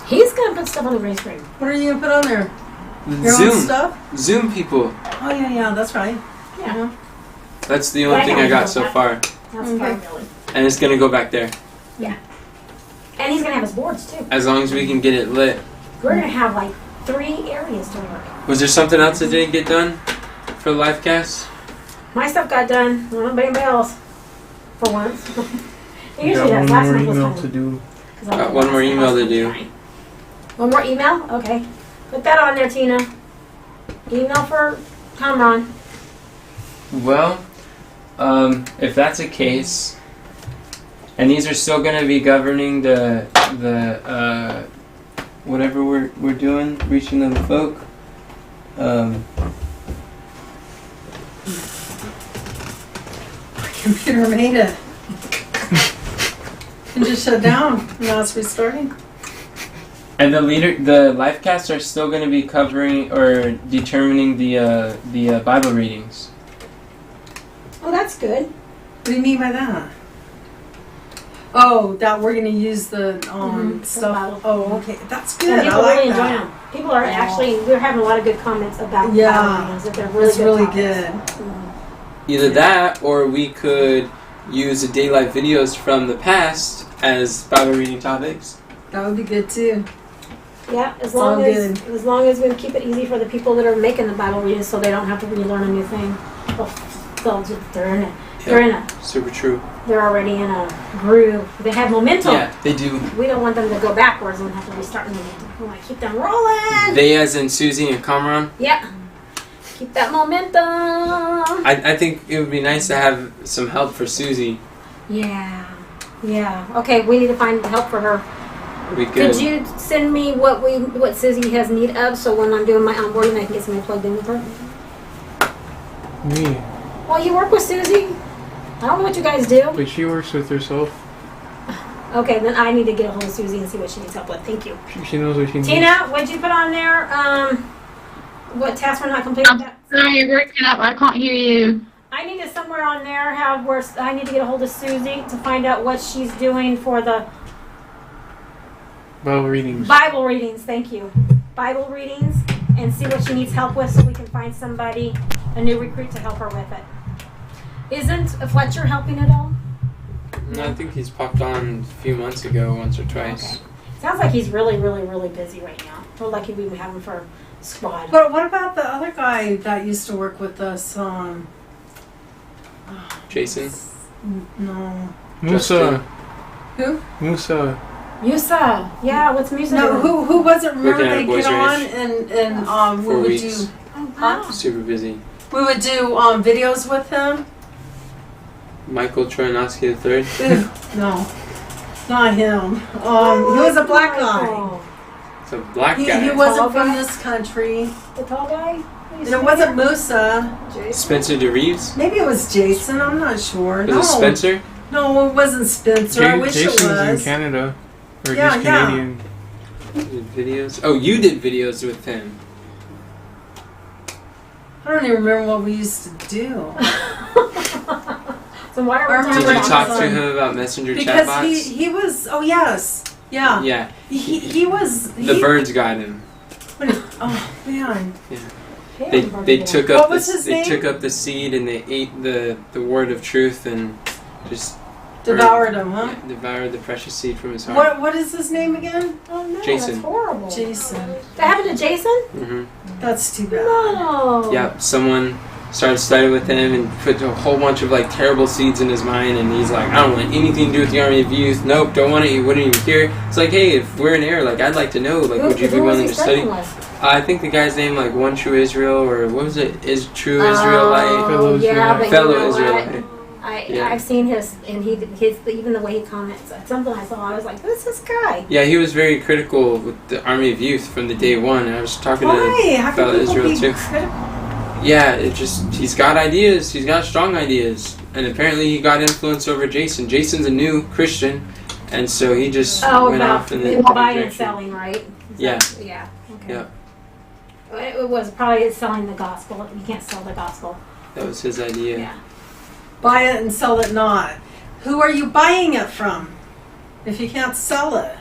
He's going to put stuff on the green screen. What are you gonna put on there? Your own Zoom. stuff? Zoom people. Oh yeah, that's right. Yeah. That's the only That thing guy I got knows so that. far. That's Okay. fine, really. And it's going to go back there. And he's going to have his boards, too. As long as we can get it lit. We're going to have, like, 3 areas to work. Was there something else that didn't get done for the Livecast? My stuff got done. Well, anybody else. For once. It We usually got does. one Last more month was email fine. to do. Got one more email to do. One more email? Okay. Put that on there, Tina. Email for Kamran. Well, if that's the case, and these are still going to be governing the whatever we're doing, reaching the folk. My computer made it. It just shut down. Now it's restarting. And the Livecast are still going to be covering or determining the Bible readings. Oh, that's good. What do you mean by that? Oh, that we're gonna use the stuff. Oh, okay, that's good. And people I like really enjoy that. them. People are actually, we're having a lot of good comments about Yeah. Bible readings, that they're really It's good really topics. good. Either that, or we could use the daylight videos from the past as Bible reading topics. That would be good too. Yeah, as all long as good. as long as we keep it easy for the people that are making the Bible readings, so they don't have to relearn a new thing. Super true. They're already in a groove. They have momentum. Yeah, they do. We don't want them to go backwards and have to restart momentum. We want to keep them rolling. They as in Susie and Kamran. Yeah. Keep that momentum. I think it would be nice to have some help for Susie. Yeah. Yeah. Okay, we need to find help for her. We could. Could you send me what Susie has need of, so when I'm doing my onboarding, I can get somebody plugged in with her? Me. Well, you work with Susie. I don't know what you guys do. But she works with herself. Okay, then I need to get a hold of Susie and see what she needs help with. Thank you. She knows what she needs. Tina, what'd you put on there? What tasks were not completed? I'm sorry, you're breaking up. I can't hear you. I need to somewhere on there have where I need to get a hold of Susie to find out what she's doing for the Bible readings. Bible readings. Thank you. Bible readings, and see what she needs help with, so we can find somebody, a new recruit, to help her with it. Isn't Fletcher helping at all? No, I think he's popped on a few months ago, once or twice. Okay. Sounds like he's really, really, really busy right now. We're lucky we have him for squad. But what about the other guy that used to work with us? Jason? No. Musa. Who? Musa. Musa. Yeah, what's Musa No, doing? who was it? Remember Working at they Boys get on Ranch. and we 4 would weeks. do Oh, wow. Super busy. videos with him. Michael Trojanowski III. No, not him. He was a black guy. Oh, It's a black guy. He wasn't Tall from guy? this country. the tall guy? And it wasn't Musa. Spencer DeReeves? Maybe it was Jason. I'm not sure. Was it Spencer? No, it wasn't Spencer. I wish Jason's it was. in Canada. Or Yeah, he's yeah. Canadian. Did videos? Oh, you did videos with him. I don't even remember what we used to do. So why are I we Did remember you talking talk about to on- him about Messenger Because chatbots? he was. Oh yes, yeah. Yeah. He was. The birds got him. Oh man. They took up What was his name? took up the seed and they ate the word of truth and just Devoured him, huh? devoured the precious seed from his heart. What is his name again? Oh no, Jason. that's horrible. Jason. That happened to Jason? Mm-hmm. That's too bad. No. Yeah, someone started studying with him and put a whole bunch of like terrible seeds in his mind, and he's like, I don't want anything to do with the Army of Youth. Nope, don't want it. He wouldn't even hear. It's like, hey, if we're in error, like I'd like to know. Like, would you be Who was willing he to study? studying with? I think the guy's name like One True Israel, or what was it? Is True Israelite? Fellow Oh, yeah, Israelite. but Fellow you know Israelite. what? Yeah. I've seen his, and his even the way he comments. Something I saw, I was like, who's this guy? Yeah, he was very critical with the Army of Youth from the day one. And I was talking Why? to How fellow can people Israel be too. critical? Yeah, it just he's got ideas. He's got strong ideas, and apparently he got influence over Jason. Jason's a new Christian, and so he just Oh, went about off in the buying and direction. selling, right? Is Yeah. that- yeah. Okay. Yeah. It was probably selling the gospel. You can't sell the gospel. That was his idea. Yeah. Buy it and sell it not. Who are you buying it from? If you can't sell it,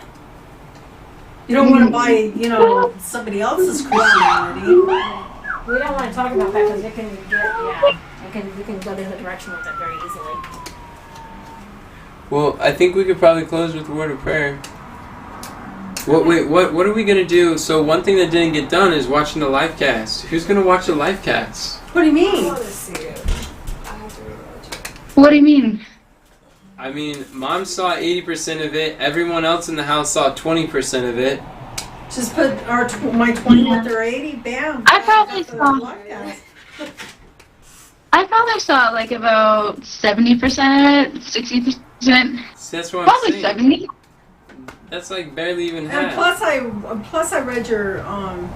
you don't want to buy, somebody else's Christianity. We don't want to talk about that because it can you can go the other direction with it very easily. Well, I think we could probably close with a word of prayer. What are we gonna do? So one thing that didn't get done is watching the live cast. Who's gonna watch the live cast? What do you I mean? want to see it. I have to rewatch it. What do you mean? I mean, Mom saw 80% of it. Everyone else in the house saw 20% of it. Just put my 20 with their 80. Bam. I probably got the saw- podcast. I probably saw like about 70%, 60%, See, that's what I'm probably saying. 70. That's like barely even And half. plus I read your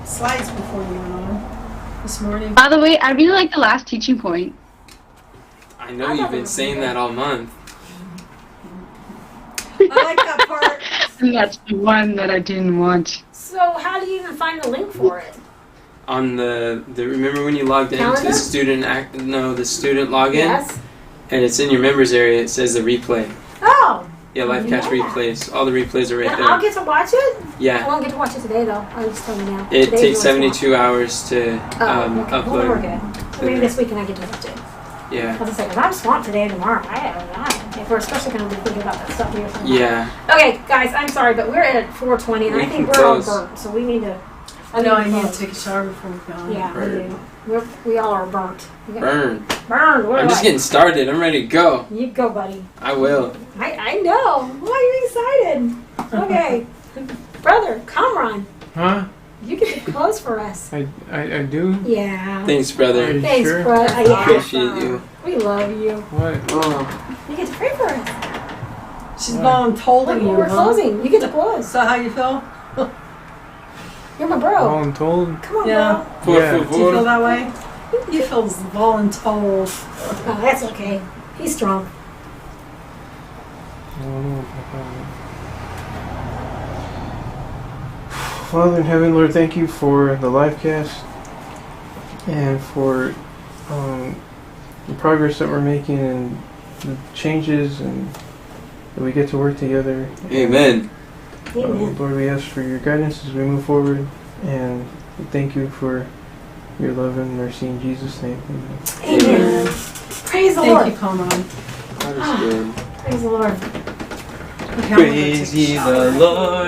slides before you went on this morning. By the way, I really like the last teaching point. I know I you've thought it been was saying good. that all month. I like that part. And that's the one that I didn't want. So how do you even find the link for it? On the remember when you logged into Calendar? the the student login, Yes. and it's in your members area. It says the replay. Oh. Yeah, I didn't Livecast know that. replays. All the replays are right And I'll there. get to watch it? I Yeah, won't get to watch it today though. I'll just tell you now. it Today's takes the one to 72 hours to watch. Oh, okay. Well, we're upload. good. So maybe this weekend I get to watch it. Yeah, I'll just say, 'cause I'm swamped today and tomorrow. If we're especially going to be thinking about that stuff here. Somewhere. yeah. Okay, guys, I'm sorry, but we're at 4:20, and We I think can we're all close. burnt, so we need to. I know I need to close. take a shower before we go on. Yeah, we Burn. do. We all are burnt. Burn. Burn. What I'm just getting started. I'm ready to go. You go, buddy. I will. I know. Why are you excited? Okay, brother, Kamran, Huh? you get the clothes for us. I do? Yeah. Thanks, brother. Are you Thanks, sure? bro. I Yeah. appreciate you. We love you. What? Oh, You get to pray for us. She's voluntolding you. We're huh? closing. You get to close. So how you feel? You're my bro. All I'm told? Come on, Yeah. por Yeah. Do you feel favor. that way? You feel voluntold. bro. Oh, that's okay. He's strong. I don't know. Father in heaven, Lord, thank you for the livecast and for the progress that we're making and the changes and that we get to work together. Amen. Amen. Lord, we ask for your guidance as we move forward, and we thank you for your love and mercy in Jesus' name. Amen. Amen. Praise the Thank Lord. you, Conrad. God is good. Praise the Lord. Okay, I'm gonna go Praise take a ye shower. the Lord.